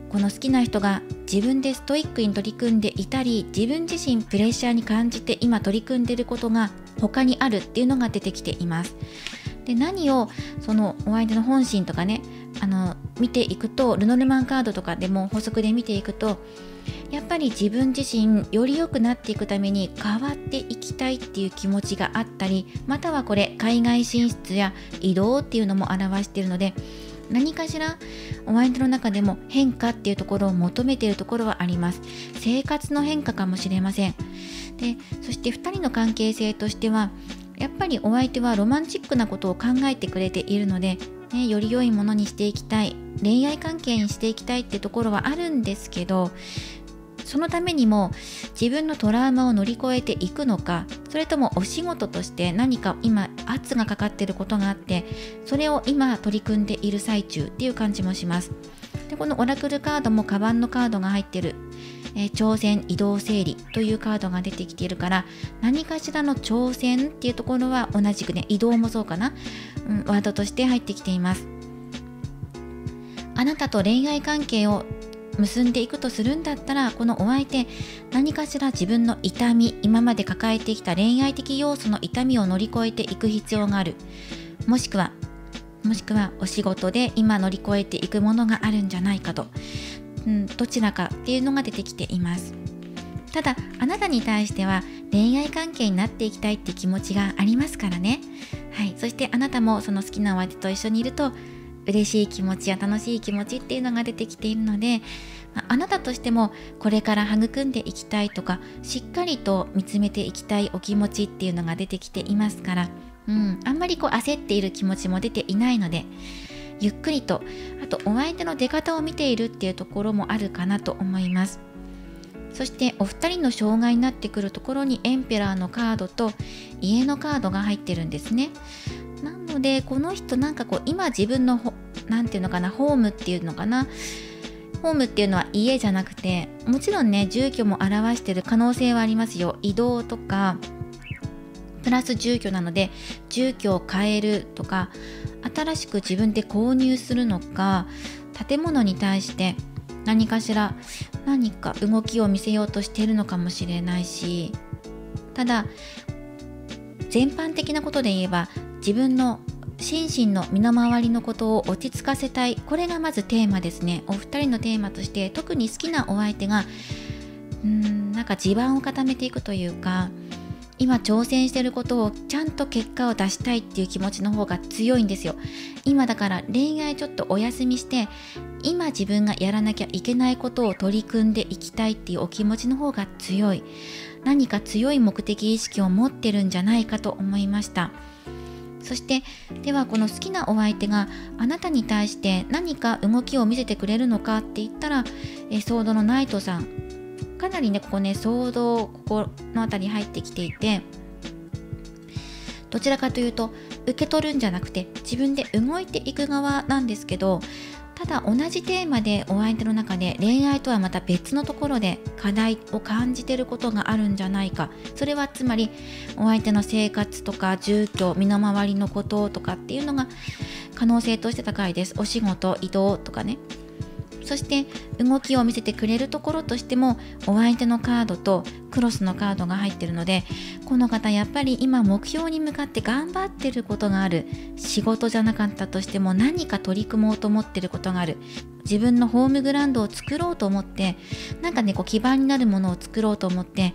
S1: この好きな人が自分でストイックに取り組んでいたり、自分自身プレッシャーに感じて今取り組んでいることが他にあるっていうのが出てきています。で、何をお相手の本心とかね見ていくと、ルノルマンカードとかでも法則で見ていくと、やっぱり自分自身より良くなっていくために変わっていきたいっていう気持ちがあったり、またはこれ海外進出や移動っていうのも表しているので、何かしらお相手の中でも変化っていうところを求めているところはあります。生活の変化かもしれません。で、そして2人の関係性としては、やっぱりお相手はロマンチックなことを考えてくれているので、より良いものにしていきたい、恋愛関係にしていきたいってところはあるんですけど、そのためにも自分のトラウマを乗り越えていくのか、それともお仕事として何か今圧がかかっていることがあって、それを今取り組んでいる最中っていう感じもします。で、このオラクルカードもカバンのカードが入っている、挑戦、移動、整理というカードが出てきているから、何かしらの挑戦っていうところは同じくね、移動もそうかな、ワードとして入ってきています。あなたと恋愛関係を結んでいくとするんだったら、このお相手、何かしら自分の痛み、今まで抱えてきた恋愛的要素の痛みを乗り越えていく必要がある。もしくはお仕事で今乗り越えていくものがあるんじゃないかと、どちらかっていうのが出てきています。ただあなたに対しては恋愛関係になっていきたいって気持ちがありますからね。はい、そしてあなたもその好きなお相手と一緒にいると嬉しい気持ちや楽しい気持ちっていうのが出てきているので、あなたとしてもこれから育んでいきたいとか、しっかりと見つめていきたいお気持ちっていうのが出てきていますから、あんまり焦っている気持ちも出ていないので、ゆっくりと、あとお相手の出方を見ているっていうところもあるかなと思います。そしてお二人の障害になってくるところにエンペラーのカードと家のカードが入ってるんですね。なのでこの人今自分のなんていうのかな、ホームっていうのかな、ホームっていうのは家じゃなくて、もちろんね住居も表している可能性はありますよ。移動とかプラス住居なので、住居を変えるとか、新しく自分で購入するのか、建物に対して何か動きを見せようとしているのかもしれないし、ただ全般的なことで言えば、自分の心身の身の回りのことを落ち着かせたい、これがまずテーマですね。お二人のテーマとして、特に好きなお相手が地盤を固めていくというか、今挑戦していることをちゃんと結果を出したいっていう気持ちの方が強いんですよ。今だから恋愛ちょっとお休みして、今自分がやらなきゃいけないことを取り組んでいきたいっていうお気持ちの方が強い。何か強い目的意識を持ってるんじゃないかと思いました。そしてではこの好きなお相手があなたに対して何か動きを見せてくれるのかって言ったら、ソードのナイトさん、かなりねここねソード、ここのあたりに入ってきていて、どちらかというと受け取るんじゃなくて自分で動いていく側なんですけど、ただ同じテーマでお相手の中で恋愛とはまた別のところで課題を感じていることがあるんじゃないか。それはつまりお相手の生活とか住居、身の回りのこととかっていうのが可能性として高いです。お仕事、移動とかね。そして動きを見せてくれるところとしてもお相手のカードとクロスのカードが入ってるので、この方やっぱり今目標に向かって頑張ってることがある。仕事じゃなかったとしても何か取り組もうと思ってることがある。自分のホームグラウンドを作ろうと思って、なんかね基盤になるものを作ろうと思って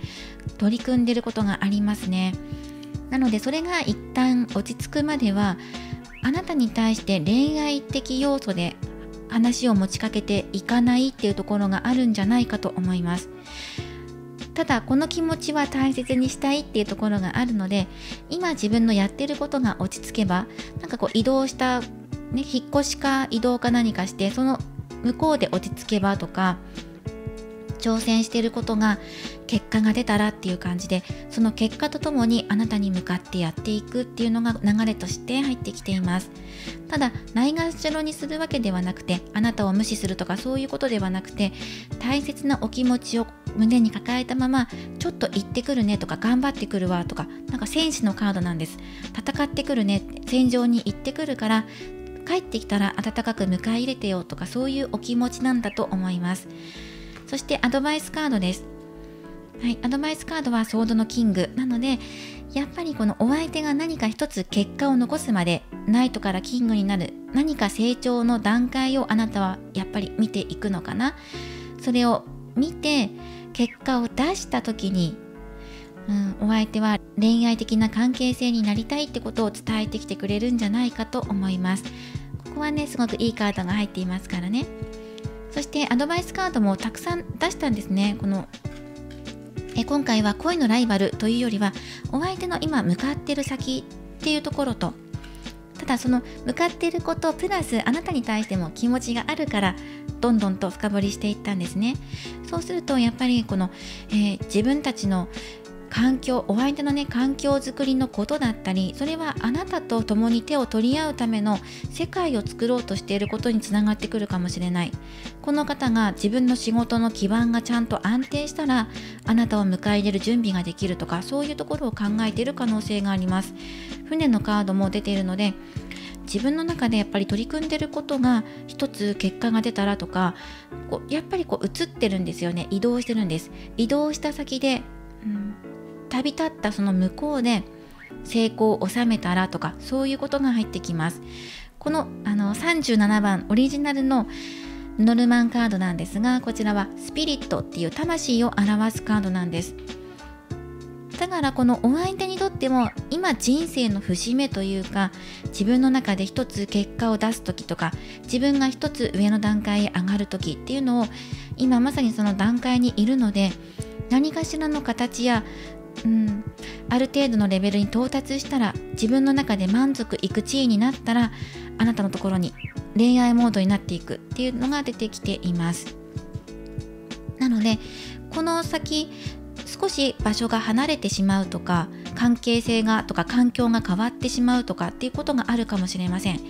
S1: 取り組んでることがありますね。なのでそれが一旦落ち着くまでは、あなたに対して恋愛的要素で話を持ちかけていかないっていうところがあるんじゃないかと思います。ただこの気持ちは大切にしたいっていうところがあるので、今自分のやってることが落ち着けば、なんか移動した、引っ越しか移動か何かして、その向こうで落ち着けばとか、挑戦していることが結果が出たらっていう感じで、その結果とともにあなたに向かってやっていくっていうのが流れとして入ってきています。ただないがしろにするわけではなくて、あなたを無視するとかそういうことではなくて、大切なお気持ちを胸に抱えたまま、ちょっと行ってくるねとか、頑張ってくるわとか、なんか戦士のカードなんです。戦ってくるね、戦場に行ってくるから帰ってきたら温かく迎え入れてよとか、そういうお気持ちなんだと思います。そしてアドバイスカードです。はい、アドバイスカードはソードのキングなので、やっぱりこのお相手が何か一つ結果を残すまで、ナイトからキングになる何か成長の段階をあなたはやっぱり見ていくのかな。それを見て結果を出した時に、お相手は恋愛的な関係性になりたいってことを伝えてきてくれるんじゃないかと思います。ここはねすごくいいカードが入っていますからね。そしてアドバイスカードもたくさん出したんですね。今回は恋のライバルというよりは、お相手の今向かっている先っていうところと、ただその向かっていることプラスあなたに対しても気持ちがあるから、どんどんと深掘りしていったんですね。そうするとやっぱり自分たちの環境、お相手の環境づくりのことだったり、それはあなたと共に手を取り合うための世界を作ろうとしていることにつながってくるかもしれない。この方が自分の仕事の基盤がちゃんと安定したら、あなたを迎え入れる準備ができるとか、そういうところを考えている可能性があります。船のカードも出ているので、自分の中でやっぱり取り組んでいることが一つ結果が出たらとか、やっぱり移ってるんですよね。移動してるんです。移動した先で、旅立ったその向こうで成功を収めたらとか、そういうことが入ってきます。この37番オリジナルのノルマンカードなんですが、こちらはスピリットっていう魂を表すカードなんです。だからこのお相手にとっても今人生の節目というか、自分の中で一つ結果を出す時とか、自分が一つ上の段階へ上がる時っていうのを、今まさにその段階にいるので、何かしらの形やある程度のレベルに到達したら、自分の中で満足いく地位になったら、あなたのところに恋愛モードになっていくっていうのが出てきています。なのでこの先少し場所が離れてしまうとか、関係性がとか環境が変わってしまうとかっていうことがあるかもしれません。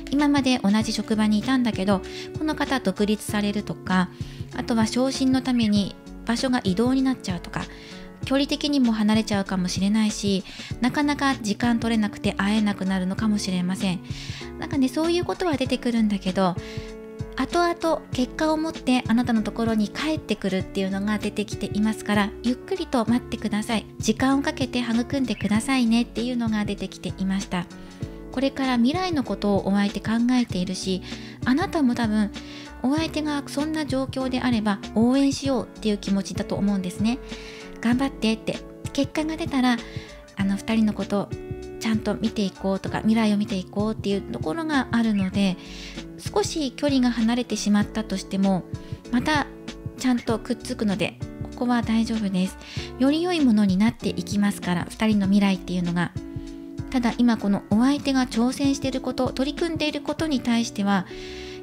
S1: 今まで同じ職場にいたんだけど、この方独立されるとか、あとは昇進のために場所が移動になっちゃうとか、距離的にも離れちゃうかもしれないし、なかなか時間取れなくて会えなくなるのかもしれません。なんかね、そういうことは出てくるんだけど、後々結果を持ってあなたのところに帰ってくるっていうのが出てきていますから、ゆっくりと待ってください。時間をかけて育んでくださいねっていうのが出てきていました。これから未来のことをお相手考えているし、あなたも多分お相手がそんな状況であれば応援しようっていう気持ちだと思うんですね。頑張ってって、結果が出たら2人のことをちゃんと見ていこうとか、未来を見ていこうっていうところがあるので、少し距離が離れてしまったとしてもまたちゃんとくっつくので、ここは大丈夫です。より良いものになっていきますから、2人の未来っていうのが。ただ今このお相手が挑戦していること、取り組んでいることに対しては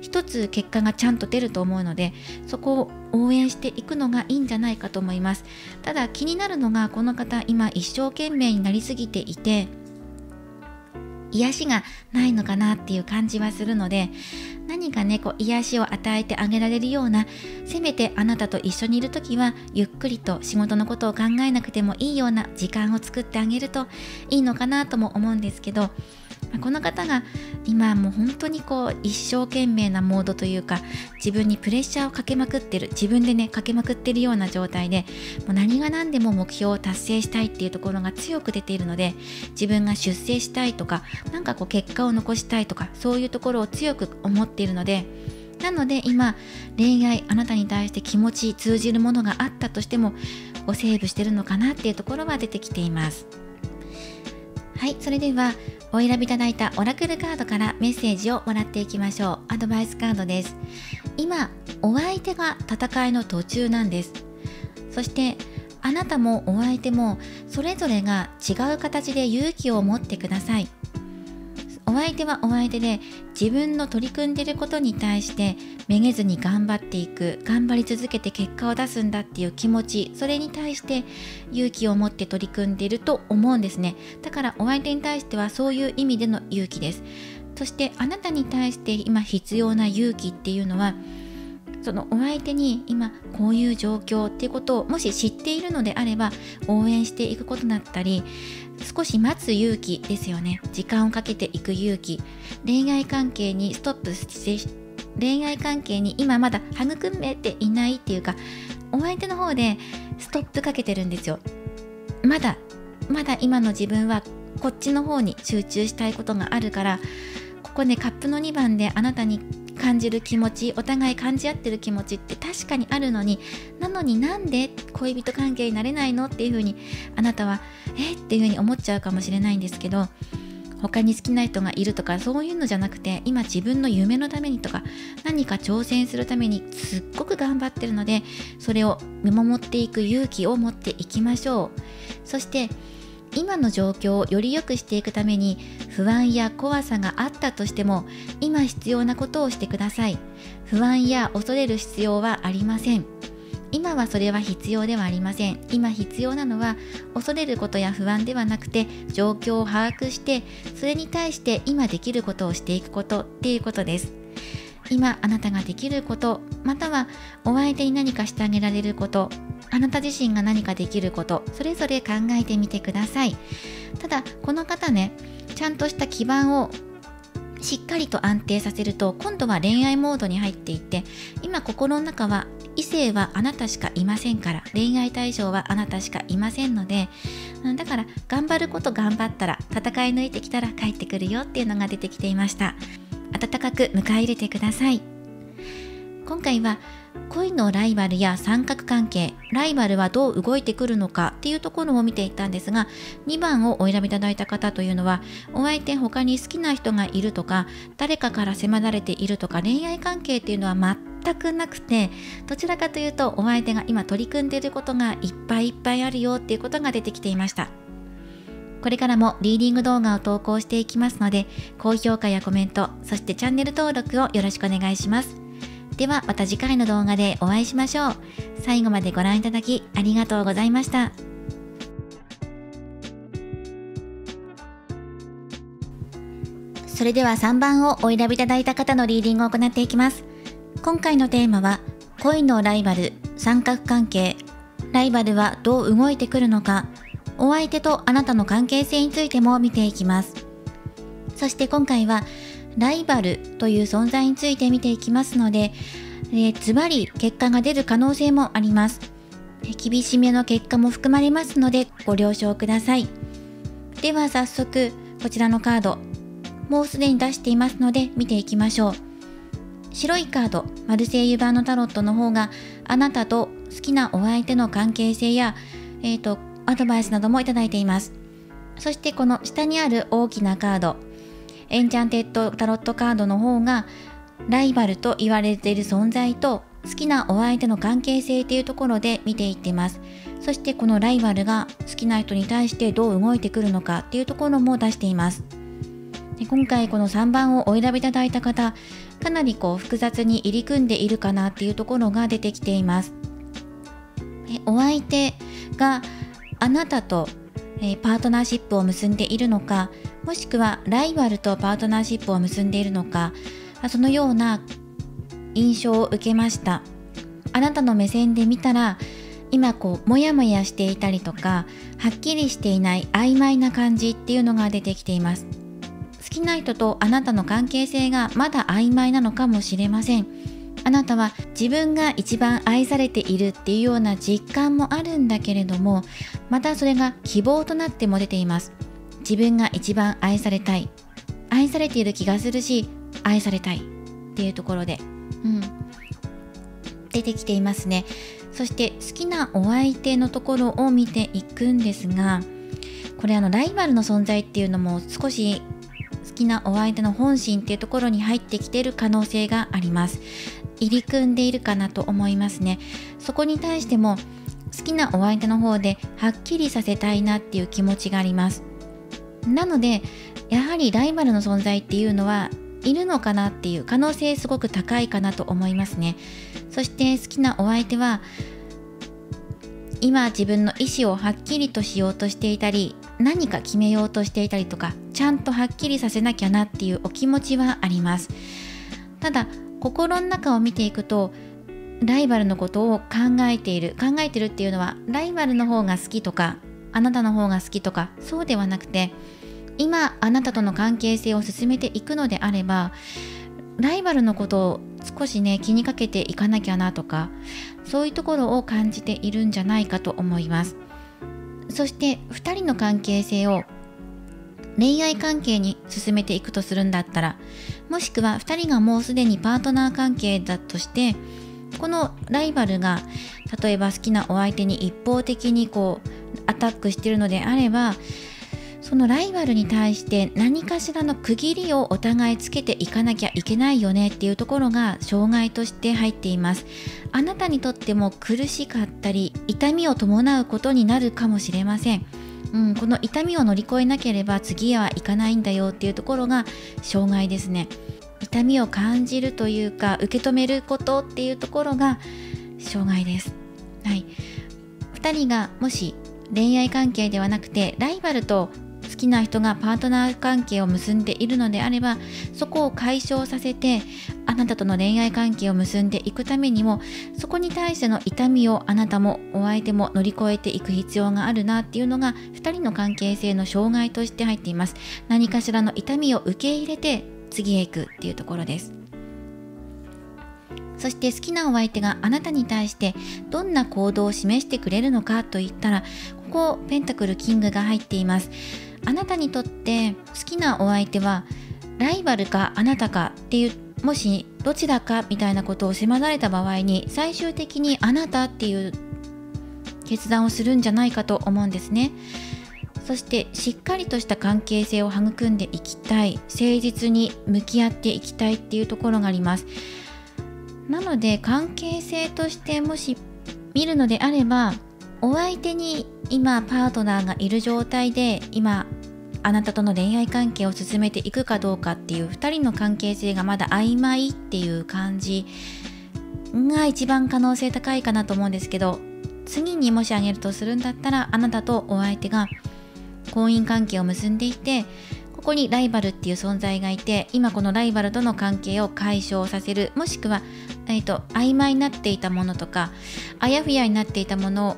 S1: 一つ結果がちゃんと出ると思うので、そこを応援していくのがいいんじゃないかと思います。ただ気になるのが、この方今一生懸命になりすぎていて癒しがないのかなっていう感じはするので、何かね癒しを与えてあげられるような、せめてあなたと一緒にいるときはゆっくりと仕事のことを考えなくてもいいような時間を作ってあげるといいのかなとも思うんですけど、この方が今もう本当に一生懸命なモードというか、自分にプレッシャーをかけまくってる、自分でねかけまくってるような状態で、もう何が何でも目標を達成したいっていうところが強く出ているので、自分が出世したいとか、結果を残したいとか、そういうところを強く思っているので、なので今恋愛、あなたに対して気持ち通じるものがあったとしてもセーブしてるのかなっていうところは出てきています。はい、それではお選びいただいたオラクルカードからメッセージをもらっていきましょう。アドバイスカードです。今お相手が戦いの途中なんです。そしてあなたもお相手もそれぞれが違う形で勇気を持ってください。お相手はお相手で自分の取り組んでいることに対してめげずに頑張っていく、頑張り続けて結果を出すんだっていう気持ち、それに対して勇気を持って取り組んでいると思うんですね。だからお相手に対してはそういう意味での勇気です。そしてあなたに対して今必要な勇気っていうのは、そのお相手に今こういう状況っていうことをもし知っているのであれば応援していくことだったり、少し待つ勇気ですよね。時間をかけていく勇気、恋愛関係にストップして、恋愛関係に今まだ育めていないっていうか、お相手の方でストップかけてるんですよ。まだ今の自分はこっちの方に集中したいことがあるから、ここねカップの2番であなたに感じる気持ち、お互い感じ合ってる気持ちって確かにあるのに、なのになんで恋人関係になれないのっていう風にあなたはっていう風に思っちゃうかもしれないんですけど、他に好きな人がいるとかそういうのじゃなくて、今自分の夢のためにとか何か挑戦するためにすっごく頑張ってるので、それを見守っていく勇気を持っていきましょう。そして今の状況をより良くしていくために不安や怖さがあったとしても今必要なことをしてください。不安や恐れる必要はありません。今はそれは必要ではありません。今必要なのは恐れることや不安ではなくて、状況を把握してそれに対して今できることをしていくことっていうことです。今あなたができること、またはお相手に何かしてあげられること、あなた自身が何かできること、それぞれ考えてみてください。ただこの方ね、ちゃんとした基盤をしっかりと安定させると、今度は恋愛モードに入っていって、今心の中は異性はあなたしかいませんから、恋愛対象はあなたしかいませんので、だから頑張ること頑張ったら、戦い抜いてきたら帰ってくるよっていうのが出てきていました。温かく迎え入れてください。今回は恋のライバルや三角関係、ライバルはどう動いてくるのかっていうところを見ていったんですが、2番をお選びいただいた方というのは、お相手他に好きな人がいるとか、誰かから迫られているとか、恋愛関係っていうのは全くなくて、どちらかというとお相手が今取り組んでいることがいっぱいいっぱいあるよっていうことが出てきていました。これからもリーディング動画を投稿していきますので、高評価やコメント、そしてチャンネル登録をよろしくお願いします。ではまた次回の動画でお会いしましょう。最後までご覧いただきありがとうございました。それでは3番をお選びいただいた方のリーディングを行っていきます。今回のテーマは、恋のライバル、三角関係、ライバルはどう動いてくるのか、お相手とあなたの関係性についても見ていきます。そして今回はライバルという存在について見ていきますので、ズバリ結果が出る可能性もあります。厳しめの結果も含まれますのでご了承ください。では早速こちらのカード、もうすでに出していますので見ていきましょう。白いカード、マルセイユ版のタロットの方があなたと好きなお相手の関係性やアドバイスなどもいただいています。そしてこの下にある大きなカード、エンチャンテッドタロットカードの方がライバルと言われている存在と好きなお相手の関係性というところで見ていっています。そしてこのライバルが好きな人に対してどう動いてくるのかっていうところも出しています。で今回この3番をお選びいただいた方、かなり複雑に入り組んでいるかなっていうところが出てきています。お相手があなたとパートナーシップを結んでいるのか、もしくはライバルとパートナーシップを結んでいるのか、そのような印象を受けました。あなたの目線で見たら今モヤモヤしていたりとか、はっきりしていない曖昧な感じっていうのが出てきています。好きな人とあなたの関係性がまだ曖昧なのかもしれません。あなたは自分が一番愛されているっていうような実感もあるんだけれども、またそれが希望となっても出ています。自分が一番愛されたい、愛されている気がするし、愛されたいっていうところで、出てきていますね。そして好きなお相手のところを見ていくんですが、これライバルの存在っていうのも少し好きなお相手の本心っていうところに入ってきている可能性があります。入り組んでいるかなと思いますね。そこに対しても好きなお相手の方ではっきりさせたいなっていう気持ちがあります。なのでやはりライバルの存在っていうのはいるのかなっていう可能性すごく高いかなと思いますね。そして好きなお相手は今自分の意思をはっきりとしようとしていたり、何か決めようとしていたりとか、ちゃんとはっきりさせなきゃなっていうお気持ちはあります。ただ心の中を見ていくと、ライバルのことを考えているっていうのは、ライバルの方が好きとかあなたの方が好きとかそうではなくて、今あなたとの関係性を進めていくのであれば、ライバルのことを少しね気にかけていかなきゃなとか、そういうところを感じているんじゃないかと思います。そして2人の関係性を恋愛関係に進めていくとするんだったら、もしくは2人がもうすでにパートナー関係だとして、このライバルが例えば好きなお相手に一方的にアタックしているのであれば、そのライバルに対して何かしらの区切りをお互いつけていかなきゃいけないよねっていうところが障害として入っています。あなたにとっても苦しかったり痛みを伴うことになるかもしれません。この痛みを乗り越えなければ次はいかないんだよっていうところが障害ですね。痛みを感じるというか受け止めることっていうところが障害です。はい、2人がもし恋愛関係ではなくてライバルと好きな人がパートナー関係を結んでいるのであれば、そこを解消させてあなたとの恋愛関係を結んでいくためにも、そこに対しての痛みをあなたもお相手も乗り越えていく必要があるなっていうのが2人の関係性の障害として入っています。何かしらの痛みを受け入れて次へ行くっていうところです。そして好きなお相手があなたに対してどんな行動を示してくれるのかといったら、ここペンタクルキングが入っています。あなたにとって好きなお相手はライバルかあなたかっていう、もしどちらかみたいなことを迫られた場合に最終的にあなたっていう決断をするんじゃないかと思うんですね。そしてしっかりとした関係性を育んでいきたい、誠実に向き合っていきたいっていうところがあります。なので関係性としてもし見るのであれば、お相手に今パートナーがいる状態で今あなたとの恋愛関係を進めていくかどうかっていう2人の関係性がまだ曖昧っていう感じが一番可能性高いかなと思うんですけど、次にもし挙げるとするんだったら、あなたとお相手が婚姻関係を結んでいて、ここにライバルっていう存在がいて、今このライバルとの関係を解消させる、もしくは、曖昧になっていたものとかあやふやになっていたものを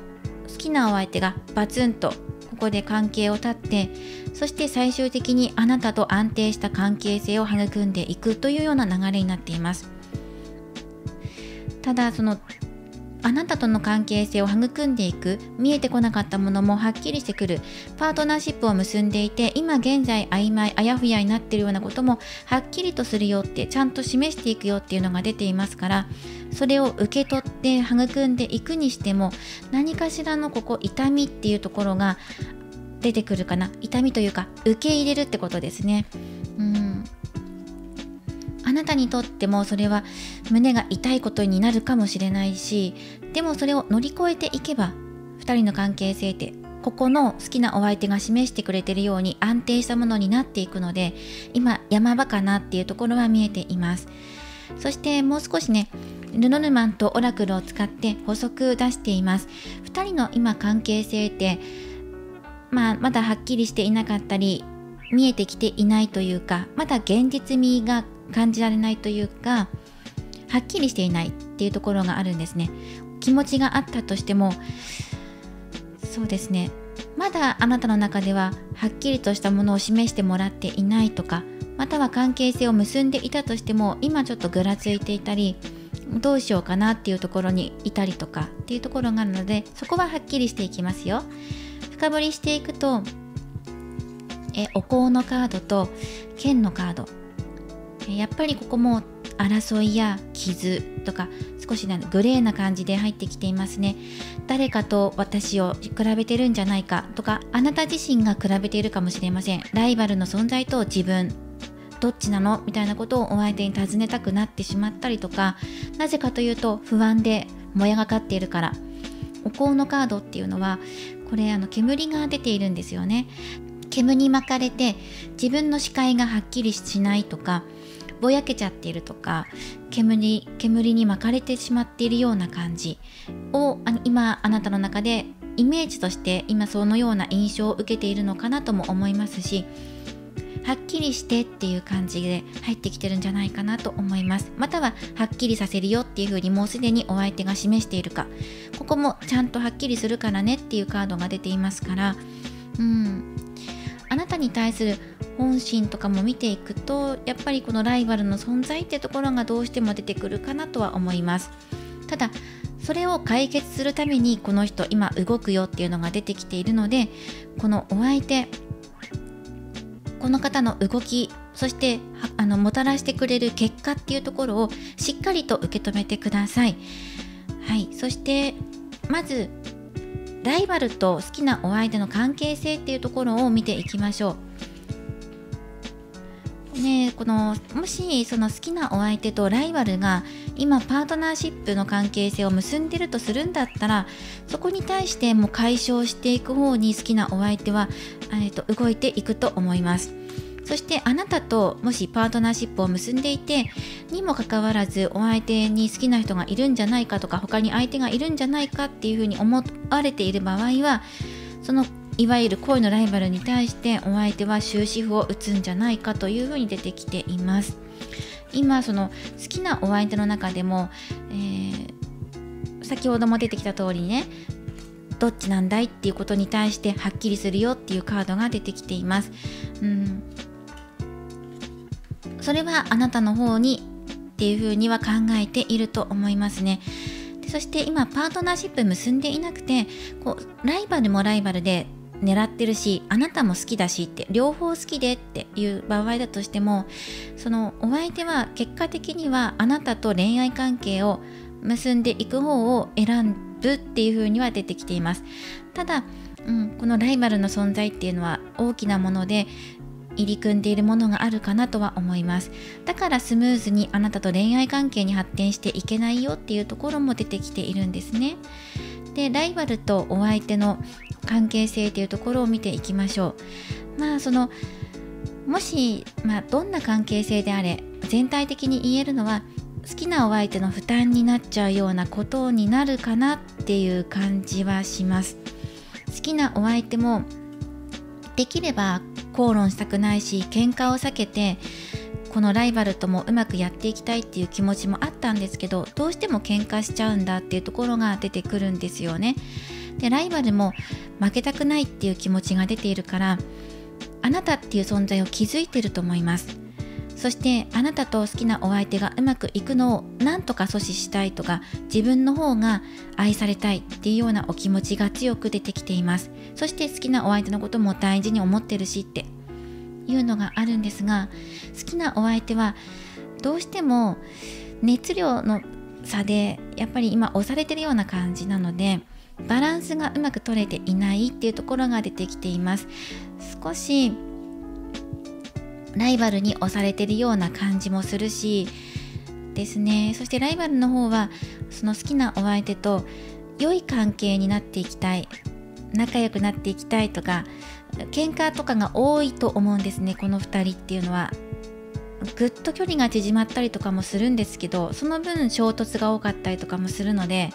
S1: 好きなお相手がバツンとここで関係を断って、そして最終的にあなたと安定した関係性を育んでいくというような流れになっています。ただあなたとの関係性を育んでいく、見えてこなかったものもはっきりしてくる、パートナーシップを結んでいて今現在曖昧あやふやになっているようなこともはっきりとするよってちゃんと示していくよっていうのが出ていますから、それを受け取って育んでいくにしても何かしらのここ痛みっていうところが出てくるかな。痛みというか受け入れるってことですね。あなたにとってもそれは胸が痛いことになるかもしれないし、でもそれを乗り越えていけば2人の関係性ってここの好きなお相手が示してくれているように安定したものになっていくので、今山場かなっていうところは見えています。そしてもう少しね、ルノルマンとオラクルを使って補足出しています。2人の今関係性ってまだはっきりしていなかったり見えてきていないというか、まだ現実味が感じられないというか、はっきりしていないっていうところがあるんですね。気持ちがあったとしても、そうですね、まだあなたの中でははっきりとしたものを示してもらっていないとか、または関係性を結んでいたとしても今ちょっとぐらついていたり、どうしようかなっていうところにいたりとかっていうところがあるので、そこははっきりしていきますよ。深掘りしていくと、お香のカードと剣のカード、やっぱりここも争いや傷とか少しグレーな感じで入ってきていますね。誰かと私を比べてるんじゃないかとか、あなた自身が比べているかもしれません。ライバルの存在と自分、どっちなのみたいなことをお相手に尋ねたくなってしまったりとか、なぜかというと不安でもやがかっているから。お香のカードっていうのはこれ煙が出ているんですよね。煙に巻かれて自分の視界がはっきりしないとか、ぼやけちゃっているとか、煙に巻かれてしまっているような感じを今あなたの中でイメージとして今そのような印象を受けているのかなとも思いますし、はっきりしてっていう感じで入ってきてるんじゃないかなと思います。またははっきりさせるよっていう風にもうすでにお相手が示しているか、ここもちゃんとはっきりするからねっていうカードが出ていますから、あなたに対する本心とかも見ていくと、やっぱりこのライバルの存在ってところがどうしても出てくるかなとは思います。ただそれを解決するためにこの人今動くよっていうのが出てきているので、このお相手、この方の動き、そしてもたらしてくれる結果っていうところをしっかりと受け止めてください。はい、そしてまずライバルと好きなお相手の関係性っていうところを見ていきましょう。もしその好きなお相手とライバルが今パートナーシップの関係性を結んでるとするんだったら、そこに対してもう解消していく方に好きなお相手は、動いていくと思います。そしてあなたともしパートナーシップを結んでいてにもかかわらず、お相手に好きな人がいるんじゃないかとか、他に相手がいるんじゃないかっていうふうに思われている場合は、そのいわゆる恋のライバルに対してお相手は終止符を打つんじゃないかというふうに出てきています。今その好きなお相手の中でも、先ほども出てきた通りね、どっちなんだいっていうことに対してはっきりするよっていうカードが出てきています。それはあなたの方にっていうふうには考えていると思いますね。でそして今パートナーシップ結んでいなくて、ライバルもライバルで狙ってるし、あなたも好きだしって、両方好きでっていう場合だとしても、そのお相手は結果的にはあなたと恋愛関係を結んでいく方を選ぶっていう風には出てきています。ただ、このライバルの存在っていうのは大きなもので入り組んでいるものがあるかなとは思います。だからスムーズにあなたと恋愛関係に発展していけないよっていうところも出てきているんですね。でライバルとお相手の関係性というところを見ていきましょう。もし、どんな関係性であれ、全体的に言えるのは好きなお相手の負担になっちゃうようなことになるかなっていう感じはします。好きなお相手もできれば口論したくないし、喧嘩を避けてこのライバルともうまくやっていきたいっていう気持ちもあったんですけど、どうしても喧嘩しちゃうんだっていうところが出てくるんですよね。でライバルも負けたくないっていう気持ちが出ているから、あなたっていう存在を気づいてると思います。そしてあなたと好きなお相手がうまくいくのを何とか阻止したいとか、自分の方が愛されたいっていうようなお気持ちが強く出てきています。そして好きなお相手のことも大事に思ってるしっていうのがあるんですが、好きなお相手はどうしても熱量の差でやっぱり今押されてるような感じなので、バランスがうまく取れていないっていうところが出てきています。少しライバルに押されてるような感じもするしですね。そしてライバルの方はその好きなお相手と良い関係になっていきたい、仲良くなっていきたいとか、喧嘩とかが多いと思うんですね。この2人っていうのはぐっと距離が縮まったりとかもするんですけど、その分衝突が多かったりとかもするので、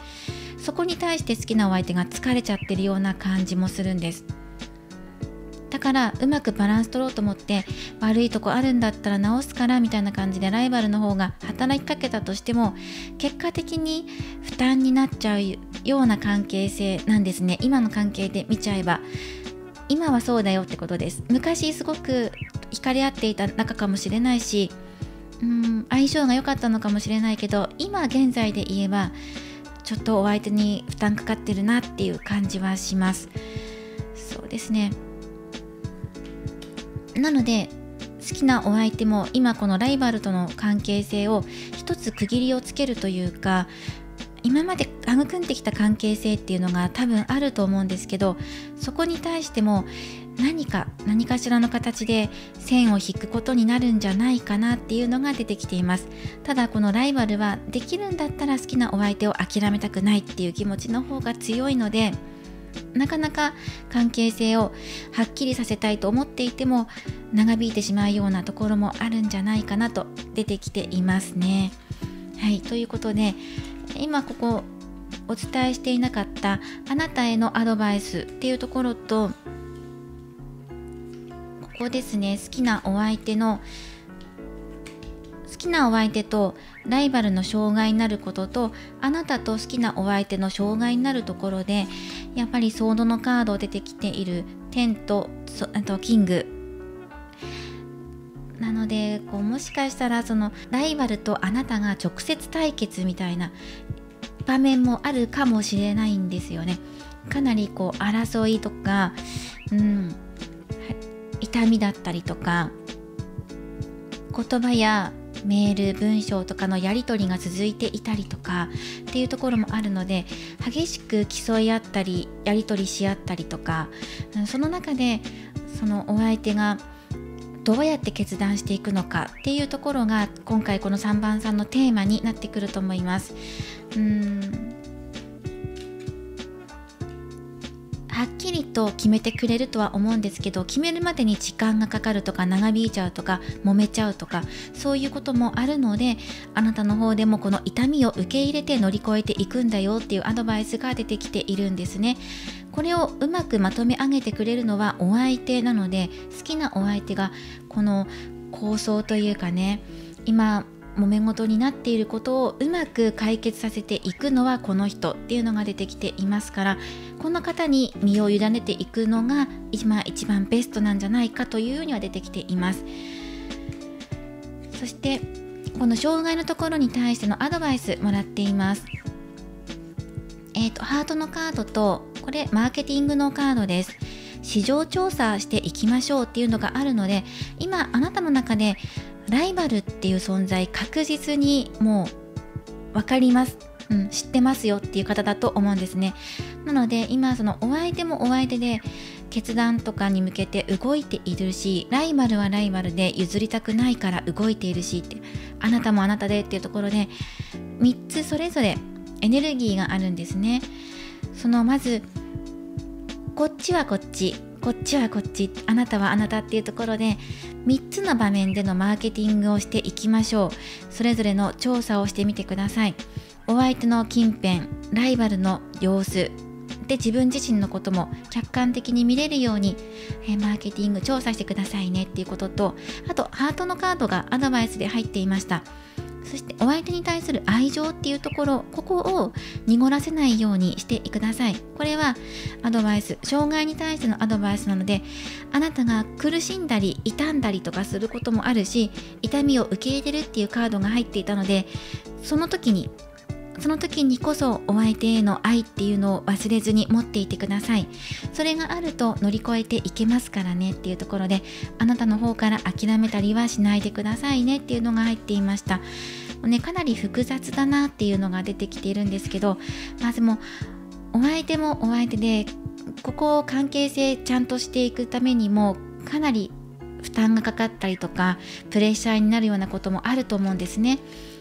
S1: そこに対して好きなお相手が疲れちゃってるような感じもするんです。だからうまくバランス取ろうと思って、悪いとこあるんだったら直すからみたいな感じでライバルの方が働きかけたとしても、結果的に負担になっちゃうような関係性なんですね。今の関係で見ちゃえば今はそうだよってことです。昔すごく惹かれ合っていた仲かもしれないし、相性が良かったのかもしれないけど、今現在で言えばちょっとお相手に負担かかってるなっていう感じはします。そうですね。なので好きなお相手も今このライバルとの関係性を一つ区切りをつけるというか、今まで育んできた関係性っていうのが多分あると思うんですけど、そこに対しても何かしらの形で線を引くことになるんじゃないかなっていうのが出てきています。ただこのライバルはできるんだったら好きなお相手を諦めたくないっていう気持ちの方が強いので、なかなか関係性をはっきりさせたいと思っていても長引いてしまうようなところもあるんじゃないかなと出てきていますね。はい、ということで今ここお伝えしていなかったあなたへのアドバイスっていうところと、ここですね、好きなお相手とライバルの障害になることと、あなたと好きなお相手の障害になるところで、やっぱりソードのカード出てきている10とあとキングなので、もしかしたらそのライバルとあなたが直接対決みたいな場面もあるかもしれないんですよね。かなり争いとか、痛みだったりとか、言葉やメール文章とかのやり取りが続いていたりとかっていうところもあるので、激しく競い合ったりやり取りし合ったりとか、その中でそのお相手がどうやって決断していくのかっていうところが今回この3番さんのテーマになってくると思います。はっきりと決めてくれるとは思うんですけど、決めるまでに時間がかかるとか長引いちゃうとか揉めちゃうとか、そういうこともあるので、あなたの方でもこの痛みを受け入れて乗り越えていくんだよっていうアドバイスが出てきているんですね。これをうまくまとめ上げてくれるのはお相手なので、好きなお相手がこの構想というかね、今揉め事になっていることをうまく解決させていくのはこの人っていうのが出てきていますから、この方に身を委ねていくのが今一番ベストなんじゃないかというようには出てきています。そしてこの障害のところに対してのアドバイスもらっています。ハートのカードと、これマーケティングのカードです。市場調査していきましょうっていうのがあるので、今あなたの中でライバルっていう存在確実にもう分かります、知ってますよっていう方だと思うんですね。なので今そのお相手もお相手で決断とかに向けて動いているし、ライバルはライバルで譲りたくないから動いているしって、あなたもあなたでっていうところで3つそれぞれエネルギーがあるんですね。そのまずこっちはこっち、こっちはこっち、あなたはあなたっていうところで3つの場面でのマーケティングをしていきましょう。それぞれの調査をしてみてください。お相手の近辺、ライバルの様子で自分自身のことも客観的に見れるようにマーケティング調査してくださいねっていうことと、あとハートのカードがアドバイスで入っていました。そしてお相手に対する愛情っていうところ、ここを濁らせないようにしてください。これはアドバイス、障害に対してのアドバイスなので、あなたが苦しんだり傷んだりとかすることもあるし、痛みを受け入れるっていうカードが入っていたので、その時にこそお相手への愛っていうのを忘れずに持っていてください。それがあると乗り越えていけますからねっていうところで、あなたの方から諦めたりはしないでくださいねっていうのが入っていました。かなり複雑だなっていうのが出てきているんですけど、まずもお相手もお相手で、ここを関係性ちゃんとしていくためにもかなり負担がかかったりとかプレッシャーになるようなこともあると思うんですね。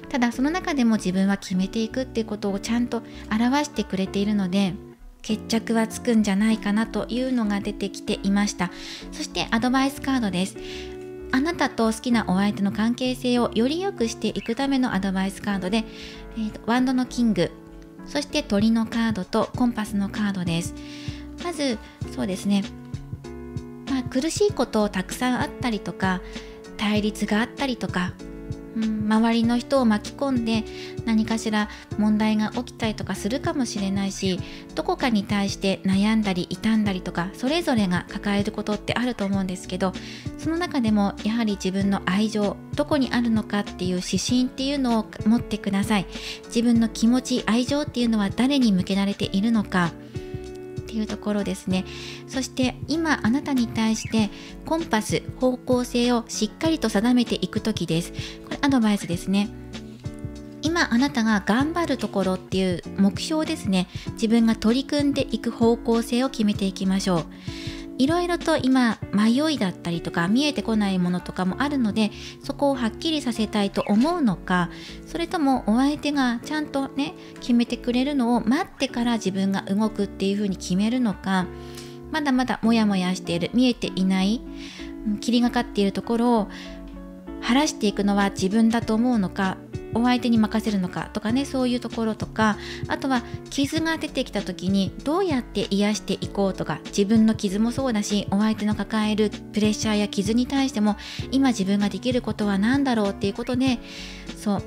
S1: ただその中でも自分は決めていくっていうことをちゃんと表してくれているので、決着はつくんじゃないかなというのが出てきていました。そしてアドバイスカードです。あなたと好きなお相手の関係性をより良くしていくためのアドバイスカードで、ワンドのキング、そして鳥のカードとコンパスのカードです。まずそうですね、苦しいことたくさんあったりとか、対立があったりとか、周りの人を巻き込んで何かしら問題が起きたりとかするかもしれないし、どこかに対して悩んだり傷んだりとか、それぞれが抱えることってあると思うんですけど、その中でもやはり自分の愛情、どこにあるのかっていう指針っていうのを持ってください。自分の気持ち、愛情っていうのは誰に向けられているのかっていうところですね。そして今あなたに対してコンパス、方向性をしっかりと定めていく時です。これアドバイスですね。今あなたが頑張るところっていう目標ですね。自分が取り組んでいく方向性を決めていきましょう。いろいろと今迷いだったりとか見えてこないものとかもあるので、そこをはっきりさせたいと思うのか、それともお相手がちゃんとね決めてくれるのを待ってから自分が動くっていう風に決めるのか、まだまだモヤモヤしている、見えていない、霧がかっているところを晴らしていくのは自分だと思うのか、お相手に任せるのかとかね、そういうところとか、あとは傷が出てきた時にどうやって癒していこうとか、自分の傷もそうだし、お相手の抱えるプレッシャーや傷に対しても今自分ができることは何だろうっていうことで、そう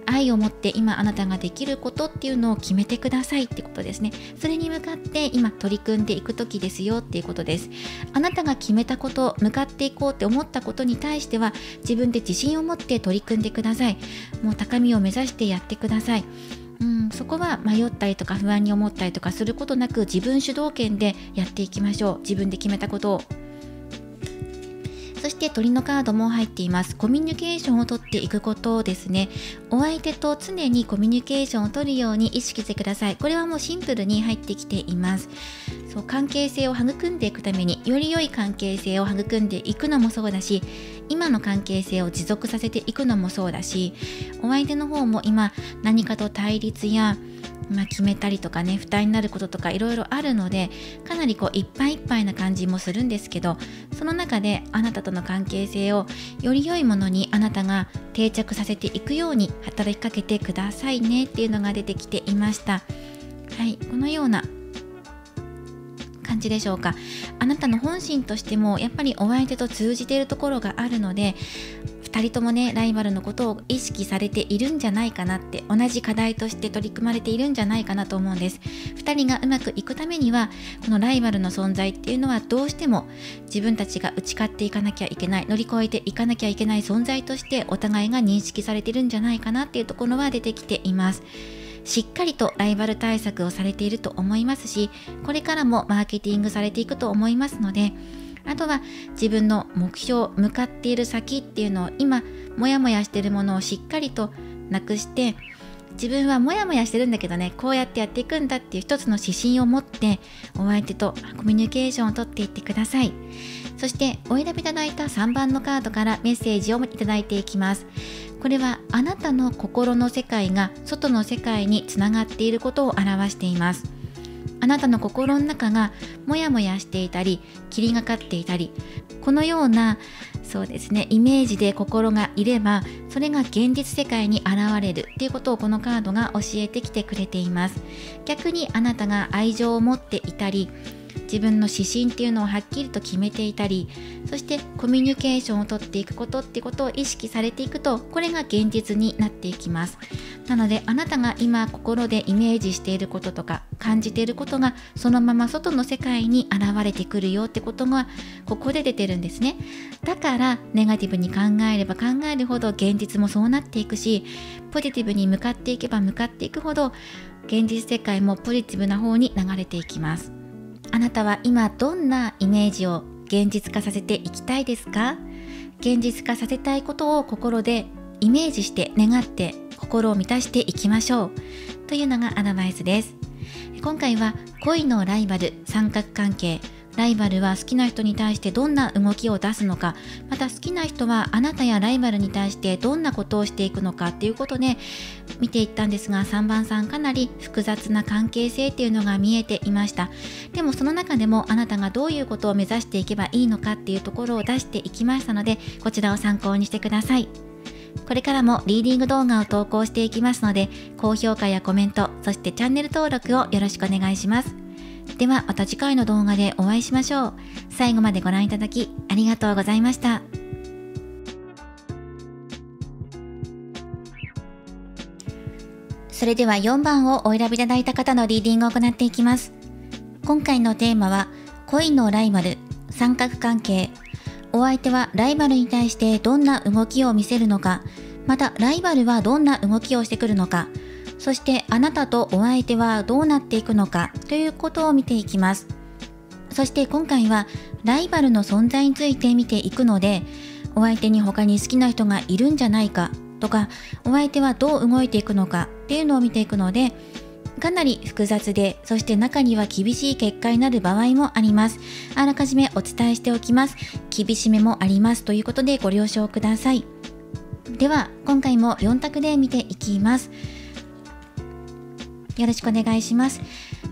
S1: 愛を持って今あなたができることっていうのを決めてくださいってことですね。それに向かって今取り組んでいく時ですよっていうことです。あなたが決めたこと、向かっていこうって思ったことに対しては自分で自信を持って取り組んでください。もう高みを目指してやってください。そこは迷ったりとか不安に思ったりとかすることなく、自分主導権でやっていきましょう。自分で決めたことを。そして鳥のカードも入っています。コミュニケーションをとっていくことですね。お相手と常にコミュニケーションをとるように意識してください。これはもうシンプルに入ってきています。関係性を育んでいくために、より良い関係性を育んでいくのもそうだし、今の関係性を持続させていくのもそうだし、お相手の方も今何かと対立や決めたりとかね、負担になることとかいろいろあるので、かなりいっぱいいっぱいな感じもするんですけど、その中であなたとの関係性をより良いものにあなたが定着させていくように働きかけてくださいねっていうのが出てきていました。はい、このような感じでしょうか。あなたの本心としてもやっぱりお相手と通じているところがあるので、2人ともねライバルのことを意識されているんじゃないかなって、同じ課題として取り組まれているんじゃないかなと思うんです。2人がうまくいくためにはこのライバルの存在っていうのはどうしても自分たちが打ち勝っていかなきゃいけない、乗り越えていかなきゃいけない存在としてお互いが認識されているんじゃないかなっていうところは出てきています。しっかりとライバル対策をされていると思いますし、これからもマーケティングされていくと思いますので、あとは自分の目標、向かっている先っていうのを今モヤモヤしているものをしっかりとなくして、自分はモヤモヤしてるんだけどね、こうやってやっていくんだっていう一つの指針を持ってお相手とコミュニケーションをとっていってください。そしてお選びいただいた3番のカードからメッセージをいただいていきます。これはあなたの心の世界が外の世界につながっていることを表しています。あなたの心の中がモヤモヤしていたり、霧がかっていたり、このようなそうですね、イメージで心がいれば、それが現実世界に現れるっていうことをこのカードが教えてきてくれています。逆にあなたが愛情を持っていたり、自分の指針っていうのをはっきりと決めていたり、そしてコミュニケーションをとっていくことってことを意識されていくと、これが現実になっていきます。なのであなたが今心でイメージしていることとか感じていることがそのまま外の世界に現れてくるよってことがここで出てるんですね。だからネガティブに考えれば考えるほど現実もそうなっていくし、ポジティブに向かっていけば向かっていくほど現実世界もポジティブな方に流れていきます。あなたは今どんなイメージを現実化させていきたいですか？現実化させたいことを心でイメージして願って心を満たしていきましょうというのがアドバイスです。今回は恋のライバル、三角関係、ライバルは好きな人に対してどんな動きを出すのか、また好きな人はあなたやライバルに対してどんなことをしていくのかっていうことで見ていったんですが、3番さんかなり複雑な関係性っていうのが見えていました。でもその中でもあなたがどういうことを目指していけばいいのかっていうところを出していきましたので、こちらを参考にしてください。これからもリーディング動画を投稿していきますので、高評価やコメント、そしてチャンネル登録をよろしくお願いします。ではまた次回の動画でお会いしましょう。最後までご覧いただきありがとうございました。それでは4番をお選びいただいた方のリーディングを行っていきます。今回のテーマは恋のライバル、三角関係。お相手はライバルに対してどんな動きを見せるのか、またライバルはどんな動きをしてくるのか、そしてあなたとお相手はどうなっていくのかということを見ていきます。そして今回はライバルの存在について見ていくので、お相手に他に好きな人がいるんじゃないかとか、お相手はどう動いていくのかっていうのを見ていくので、かなり複雑で、そして中には厳しい結果になる場合もあります。あらかじめお伝えしておきます。厳しめもありますということでご了承ください。では今回も4択で見ていきます。よろしくお願いします。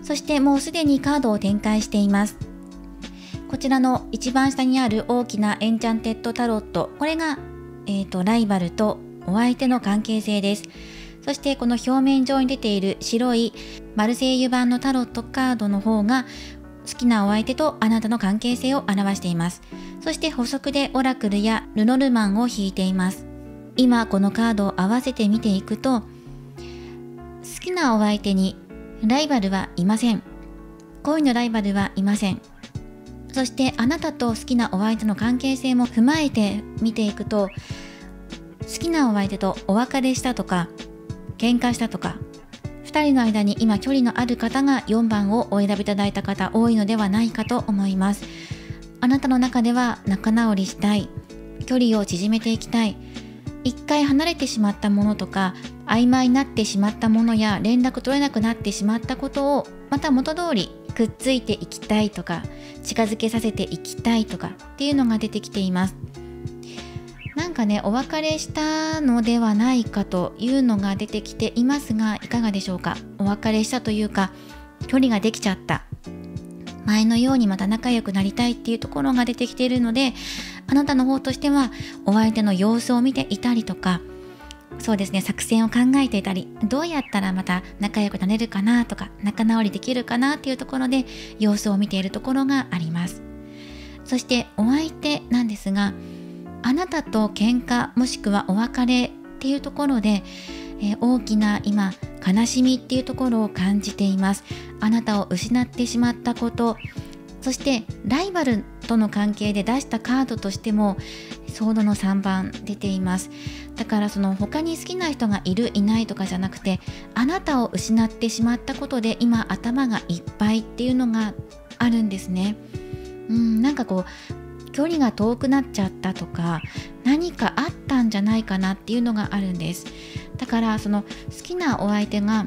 S1: そしてもうすでにカードを展開しています。こちらの一番下にある大きなエンチャンテッドタロット、これが、ライバルとお相手の関係性です。そしてこの表面上に出ている白いマルセイユ版のタロットカードの方が好きなお相手とあなたの関係性を表しています。そして補足でオラクルやルノルマンを引いています。今このカードを合わせて見ていくと、好きなお相手にライバルはいません。恋のライバルはいません。そしてあなたと好きなお相手の関係性も踏まえて見ていくと、好きなお相手とお別れしたとか喧嘩したとか、2人の間に今距離のある方が4番をお選びいただいた方多いのではないかと思います。あなたの中では仲直りしたい、距離を縮めていきたい、一回離れてしまったものとか曖昧になってしまったものや連絡取れなくなってしまったことをまた元通りくっついていきたいとか、近づけさせていきたいとかっていうのが出てきています。なんかね、お別れしたのではないかというのが出てきていますが、いかがでしょうか。お別れしたというか、距離ができちゃった、前のようにまた仲良くなりたいっていうところが出てきているので、あなたの方としてはお相手の様子を見ていたりとか、そうですね、作戦を考えていたり、どうやったらまた仲良くなれるかなとか、仲直りできるかなっていうところで様子を見ているところがあります。そしてお相手なんですが、あなたと喧嘩もしくはお別れっていうところで、大きな今悲しみっていうところを感じています。あなたを失ってしまったこと、そしてライバルとの関係で出したカードとしてもソードの3番出ています。だからその他に好きな人がいるいないとかじゃなくて、あなたを失ってしまったことで今頭がいっぱいっていうのがあるんですね。なんかこう距離が遠くなっちゃったとか、何かあったんじゃないかなっていうのがあるんです。だからその好きなお相手が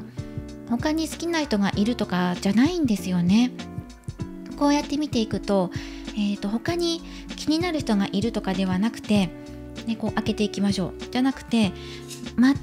S1: 他に好きな人がいるとかじゃないんですよね。こうやって見ていくと、他に気になる人がいるとかではなくて、こう開けていきましょうじゃなくて、全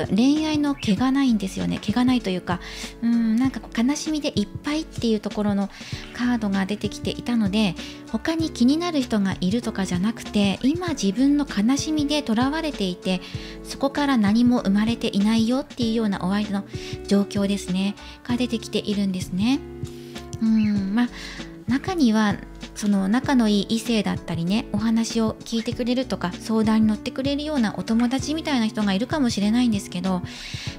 S1: く恋愛の毛がないんですよね。毛がないというか、なんかこう悲しみでいっぱいっていうところのカードが出てきていたので、他に気になる人がいるとかじゃなくて、今自分の悲しみでとらわれていて、そこから何も生まれていないよっていうようなお相手の状況ですねが出てきているんですね。中にはその仲のいい異性だったりね、お話を聞いてくれるとか相談に乗ってくれるようなお友達みたいな人がいるかもしれないんですけど、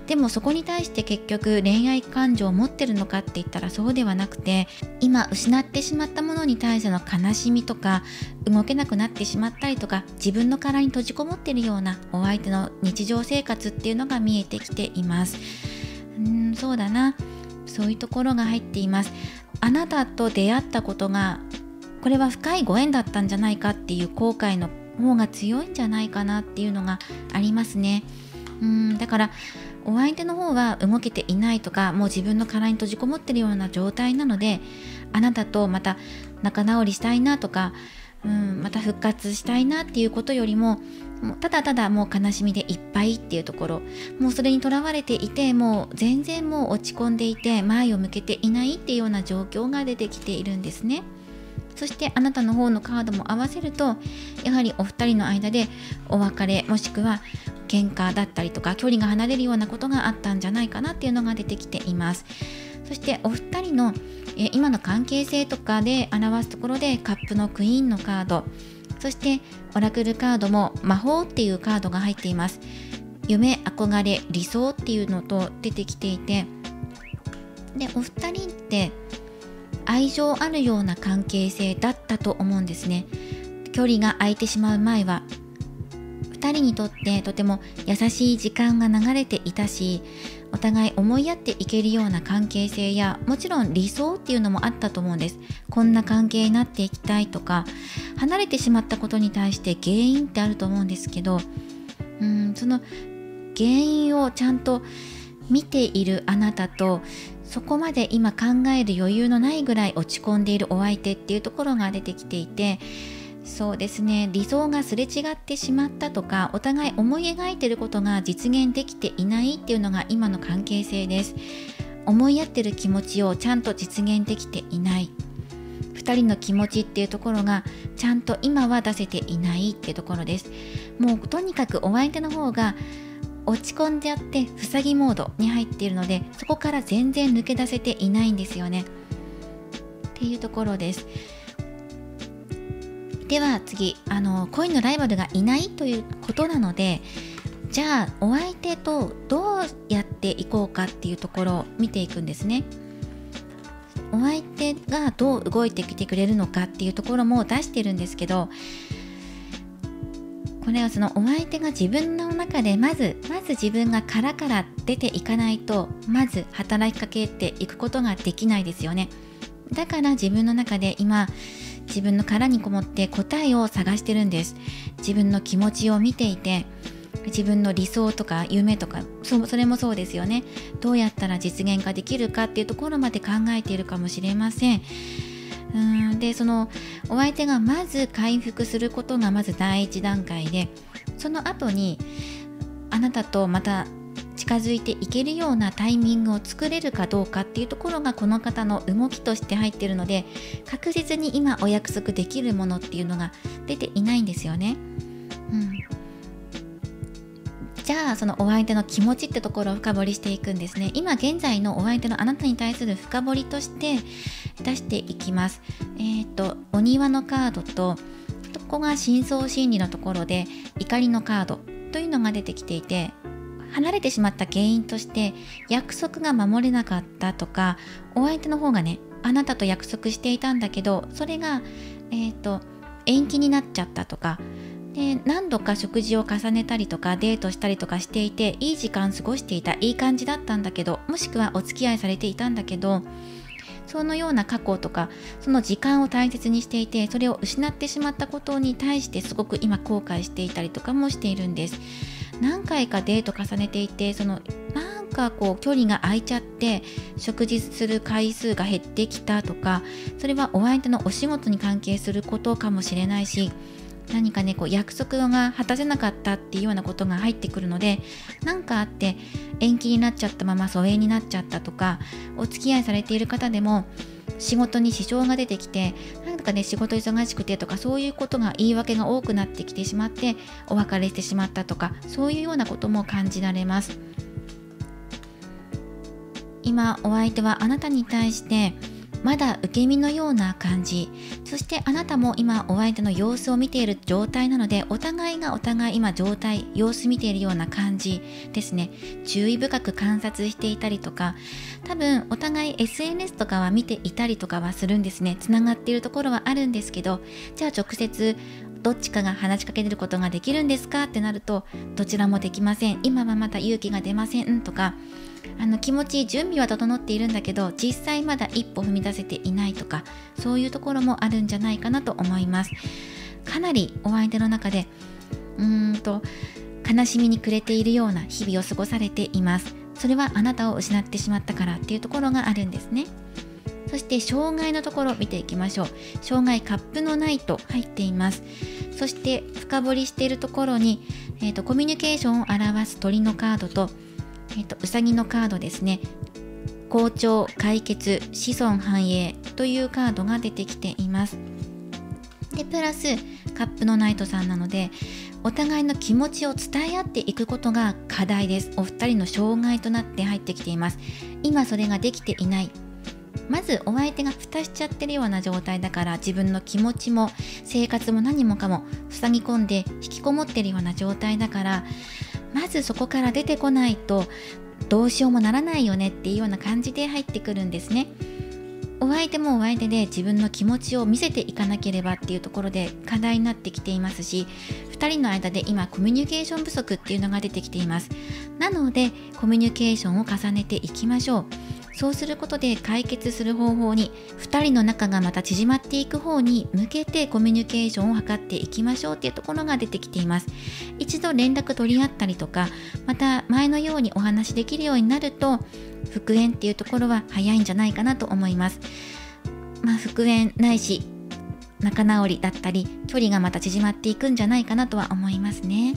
S1: でもそこに対して結局恋愛感情を持ってるのかって言ったらそうではなくて、今失ってしまったものに対しての悲しみとか、動けなくなってしまったりとか、自分の殻に閉じこもってるようなお相手の日常生活っていうのが見えてきています。そうだな、そういうところが入っています。あなたと出会ったことがこれは深いご縁だったんじゃないかっていう後悔の方が強いんじゃないかなっていうのがありますね。だからお相手の方は動けていないとか、もう自分の殻に閉じこもってるような状態なので、あなたとまた仲直りしたいなとか、また復活したいなっていうことよりも、ただただもう悲しみでいっぱいっていうところ、もうそれにとらわれていて、もう全然もう落ち込んでいて前を向けていないっていうような状況が出てきているんですね。そしてあなたの方のカードも合わせると、やはりお二人の間でお別れもしくは喧嘩だったりとか、距離が離れるようなことがあったんじゃないかなっていうのが出てきています。そしてお二人の今の関係性とかで表すところで、カップのクイーンのカード、そしてオラクルカードも魔法っていうカードが入っています。夢、憧れ、理想っていうのと出てきていて、でお二人って愛情あるような関係性だったと思うんですね。距離が空いてしまう前は2人にとってとても優しい時間が流れていたし、お互い思いやっていけるような関係性や、もちろん理想っていうのもあったと思うんです。こんな関係になっていきたいとか、離れてしまったことに対して原因ってあると思うんですけど、その原因をちゃんと見ているあなたと、そこまで今考える余裕のないぐらい落ち込んでいるお相手っていうところが出てきていて、そうですね、理想がすれ違ってしまったとか、お互い思い描いていることが実現できていないっていうのが今の関係性です。思いやってる気持ちをちゃんと実現できていない、2人の気持ちっていうところがちゃんと今は出せていないっていうところです。もうとにかくお相手の方が落ち込んであって塞ぎモードに入っているので、そこから全然抜け出せていないんですよねっていうところです。では次、恋のライバルがいないということなので、じゃあお相手とどうやっていこうかっていうところを見ていくんですね。お相手がどう動いてきてくれるのかっていうところも出してるんですけど、これはそのお相手が自分の中でまず自分が殻から出ていかないと、まず働きかけていくことができないですよね。だから自分の中で今自分の殻にこもって答えを探してるんです。自分の気持ちを見ていて、自分の理想とか夢とか、それもそうですよね。どうやったら実現ができるかっていうところまで考えているかもしれません。でそのお相手がまず回復することがまず第一段階で、その後にあなたとまた近づいていけるようなタイミングを作れるかどうかっていうところがこの方の動きとして入っているので、確実に今お約束できるものっていうのが出ていないんですよね。じゃあそのお相手の気持ちってところを深掘りしていくんですね。今現在のお相手のあなたに対する深掘りとして出していきます。お庭のカードと、ここが深層心理のところで怒りのカードというのが出てきていて、離れてしまった原因として約束が守れなかったとか、お相手の方がね、あなたと約束していたんだけどそれが、延期になっちゃったとかで、何度か食事を重ねたりとかデートしたりとかしていて、いい時間過ごしていた、いい感じだったんだけど、もしくはお付き合いされていたんだけど、そのような過去とかその時間を大切にしていて、それを失ってしまったことに対してすごく今後悔していたりとかもしているんです。何回かデート重ねていて、なんか距離が空いちゃって食事する回数が減ってきたとか、それはお相手のお仕事に関係することかもしれないし、何かね約束が果たせなかったっていうようなことが入ってくるので、何かあって延期になっちゃったまま疎遠になっちゃったとか、お付き合いされている方でも仕事に支障が出てきて、なんかね仕事忙しくてとか、そういうことが言い訳が多くなってきてしまってお別れしてしまったとか、そういうようなことも感じられます。今お相手はあなたに対してまだ受け身のような感じ、そしてあなたも今お相手の様子を見ている状態なので、お互いがお互い今様子見ているような感じですね。注意深く観察していたりとか、多分お互い SNS とかは見ていたりとかはするんですね。つながっているところはあるんですけど、じゃあ直接どっちかが話しかけることができるんですかってなると、どちらもできません、今はまだ勇気が出ませんとか、気持ち準備は整っているんだけど実際まだ一歩踏み出せていないとか、そういうところもあるんじゃないかなと思います。かなりお相手の中で悲しみに暮れているような日々を過ごされています。それはあなたを失ってしまったからっていうところがあるんですね。そして障害のところを見ていきましょう。障害カップのナイト入っています。そして深掘りしているところに、コミュニケーションを表す鳥のカードと、うさぎのカードですね。好調、解決、子孫繁栄というカードが出てきています。でプラスカップのナイトさんなので、お互いの気持ちを伝え合っていくことが課題です。お二人の障害となって入ってきています。今それができていない。まずお相手が蓋しちゃってるような状態だから、自分の気持ちも生活も何もかも塞ぎ込んで引きこもってるような状態だから、まずそこから出てこないとどうしようもならないよねっていうような感じで入ってくるんですね。お相手もお相手で自分の気持ちを見せていかなければっていうところで課題になってきていますし、2人の間で今コミュニケーション不足っていうのが出てきています。なのでコミュニケーションを重ねていきましょう。そうすることで解決する方法に、2人の仲がまた縮まっていく方に向けてコミュニケーションを図っていきましょうっていうところが出てきています。一度連絡取り合ったりとか、また前のようにお話しできるようになると復縁っていうところは早いんじゃないかなと思います。復縁ないし仲直りだったり、距離がまた縮まっていくんじゃないかなとは思いますね。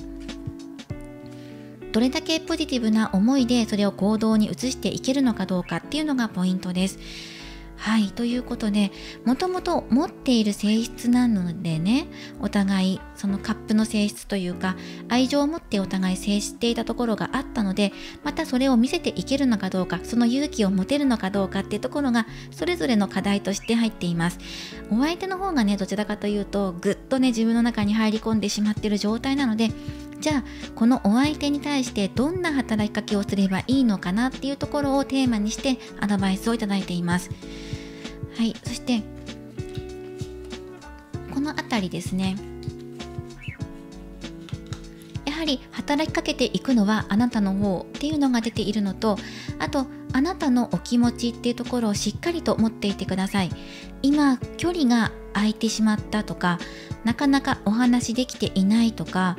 S1: どれだけポジティブな思いでそれを行動に移していけるのかどうかっていうのがポイントです。はい、ということで、もともと持っている性質なのでね、お互いそのカップの性質というか愛情を持ってお互い接していたところがあったので、またそれを見せていけるのかどうか、その勇気を持てるのかどうかっていうところがそれぞれの課題として入っています。お相手の方がね、どちらかというとぐっとね自分の中に入り込んでしまっている状態なので、じゃあこのお相手に対してどんな働きかけをすればいいのかなっていうところをテーマにしてアドバイスをいただいています。はい、そしてこのあたりですね、やはり働きかけていくのはあなたの方っていうのが出ているのと、あとあなたのお気持ちっていうところをしっかりと持っていてください。今距離が空いてしまったとか、なかなかお話できていないとか、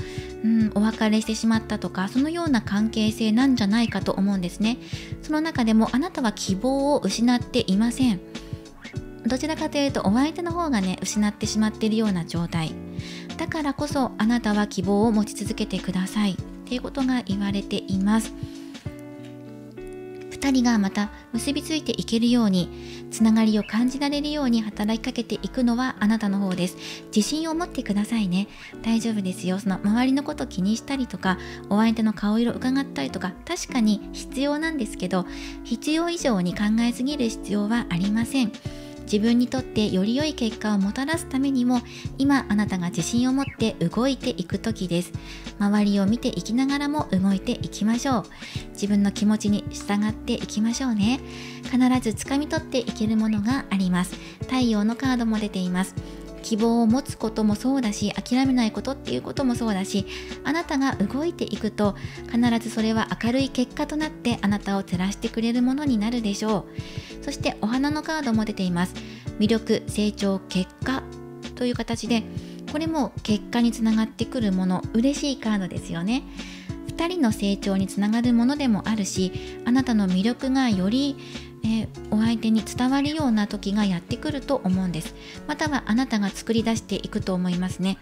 S1: お別れしてしまったとか、そのような関係性なんじゃないかと思うんですね。その中でもあなたは希望を失っていません。どちらかというとお相手の方がね失ってしまっているような状態だからこそ、あなたは希望を持ち続けてくださいっていうことが言われています。2人がまた結びついていけるように、つながりを感じられるように働きかけていくのはあなたの方です。自信を持ってくださいね。大丈夫ですよ。その周りのことを気にしたりとか、お相手の顔色を伺ったりとか、確かに必要なんですけど、必要以上に考えすぎる必要はありません。自分にとってより良い結果をもたらすためにも、今あなたが自信を持って動いていく時です。周りを見ていきながらも動いていきましょう。自分の気持ちに従っていきましょうね。必ず掴み取っていけるものがあります。太陽のカードも出ています。希望を持つこともそうだし、諦めないことっていうこともそうだし、あなたが動いていくと必ずそれは明るい結果となってあなたを照らしてくれるものになるでしょう。そしてお花のカードも出ています。魅力、成長、結果という形で、これも結果につながってくるもの、嬉しいカードですよね。2人の成長につながるものでもあるし、あなたの魅力がよりお相手に伝わるような時がやってくると思うんです。またはあなたが作り出していくと思いますね。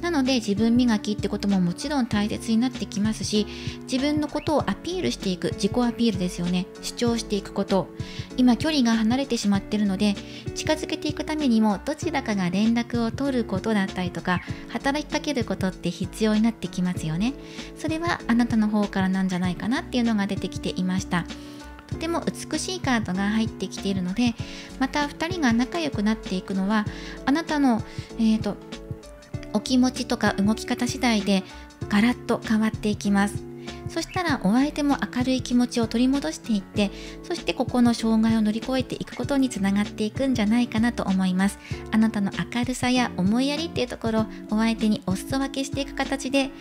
S1: なので自分磨きってことももちろん大切になってきますし、自分のことをアピールしていく、自己アピールですよね。主張していくこと、今距離が離れてしまっているので近づけていくためにも、どちらかが連絡を取ることだったりとか働きかけることって必要になってきますよね。それはあなたの方からなんじゃないかなっていうのが出てきていました。とても美しいカードが入ってきているので、また2人が仲良くなっていくのはあなたの、お気持ちとか動き方次第でガラッと変わっていきます。そしたらお相手も明るい気持ちを取り戻していって、そしてここの障害を乗り越えていくことにつながっていくんじゃないかなと思います。あなたの明るさや思いやりっていうところをお相手にお裾分けしていく形で、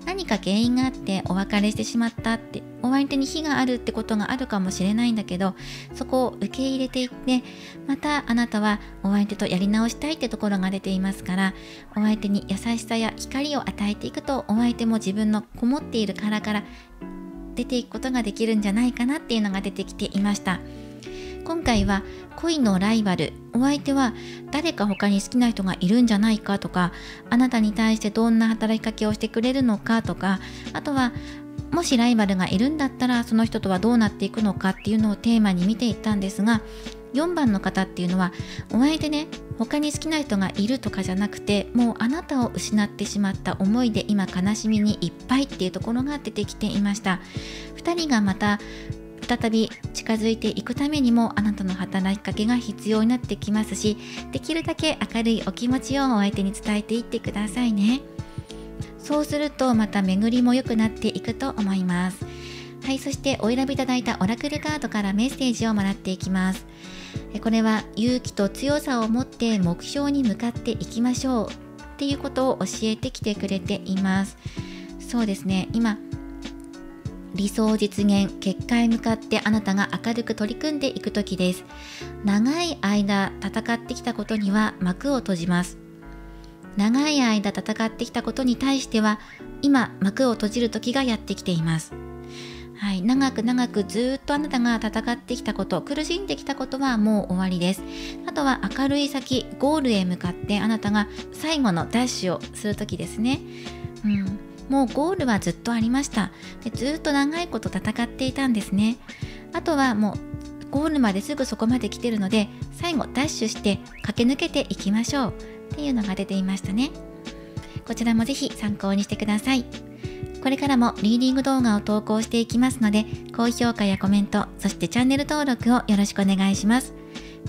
S1: 何か原因があってお別れしてしまったって、お相手に非があるってことがあるかもしれないんだけど、そこを受け入れていって、またあなたはお相手とやり直したいってところが出ていますから、お相手に優しさや光を与えていくと、お相手も自分のこもっている殻から出ていくことができるんじゃないかなっていうのが出てきていました。今回は恋のライバル、お相手は誰か他に好きな人がいるんじゃないかとか、あなたに対してどんな働きかけをしてくれるのかとか、あとはもしライバルがいるんだったらその人とはどうなっていくのかっていうのをテーマに見ていったんですが、4番の方っていうのはお相手ね、他に好きな人がいるとかじゃなくて、もうあなたを失ってしまった思いで今悲しみにいっぱいっていうところが出てきていました。2人がまた再び近づいていくためにもあなたの働きかけが必要になってきますし、できるだけ明るいお気持ちをお相手に伝えていってくださいね。そうするとまた巡りも良くなっていくと思います。はい、そしてお選びいただいたオラクルカードからメッセージをもらっていきます。これは勇気と強さを持って目標に向かっていきましょうっていうことを教えてきてくれています。そうですね、今理想実現、結果へ向かってあなたが明るく取り組んでいく時です。長い間戦ってきたことには幕を閉じます。長い間戦ってきたことに対しては今幕を閉じる時がやってきています。はい、長く長くずっとあなたが戦ってきたこと、苦しんできたことはもう終わりです。あとは明るい先、ゴールへ向かってあなたが最後のダッシュをする時ですね。もうゴールはずっとありました。で、ずっと長いこと戦っていたんですね。あとはもうゴールまですぐそこまで来てるので、最後ダッシュして駆け抜けていきましょうっていうのが出ていましたね。こちらもぜひ参考にしてください。これからもリーディング動画を投稿していきますので、高評価やコメント、そしてチャンネル登録をよろしくお願いします。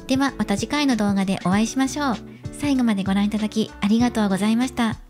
S1: ではまた次回の動画でお会いしましょう。最後までご覧いただきありがとうございました。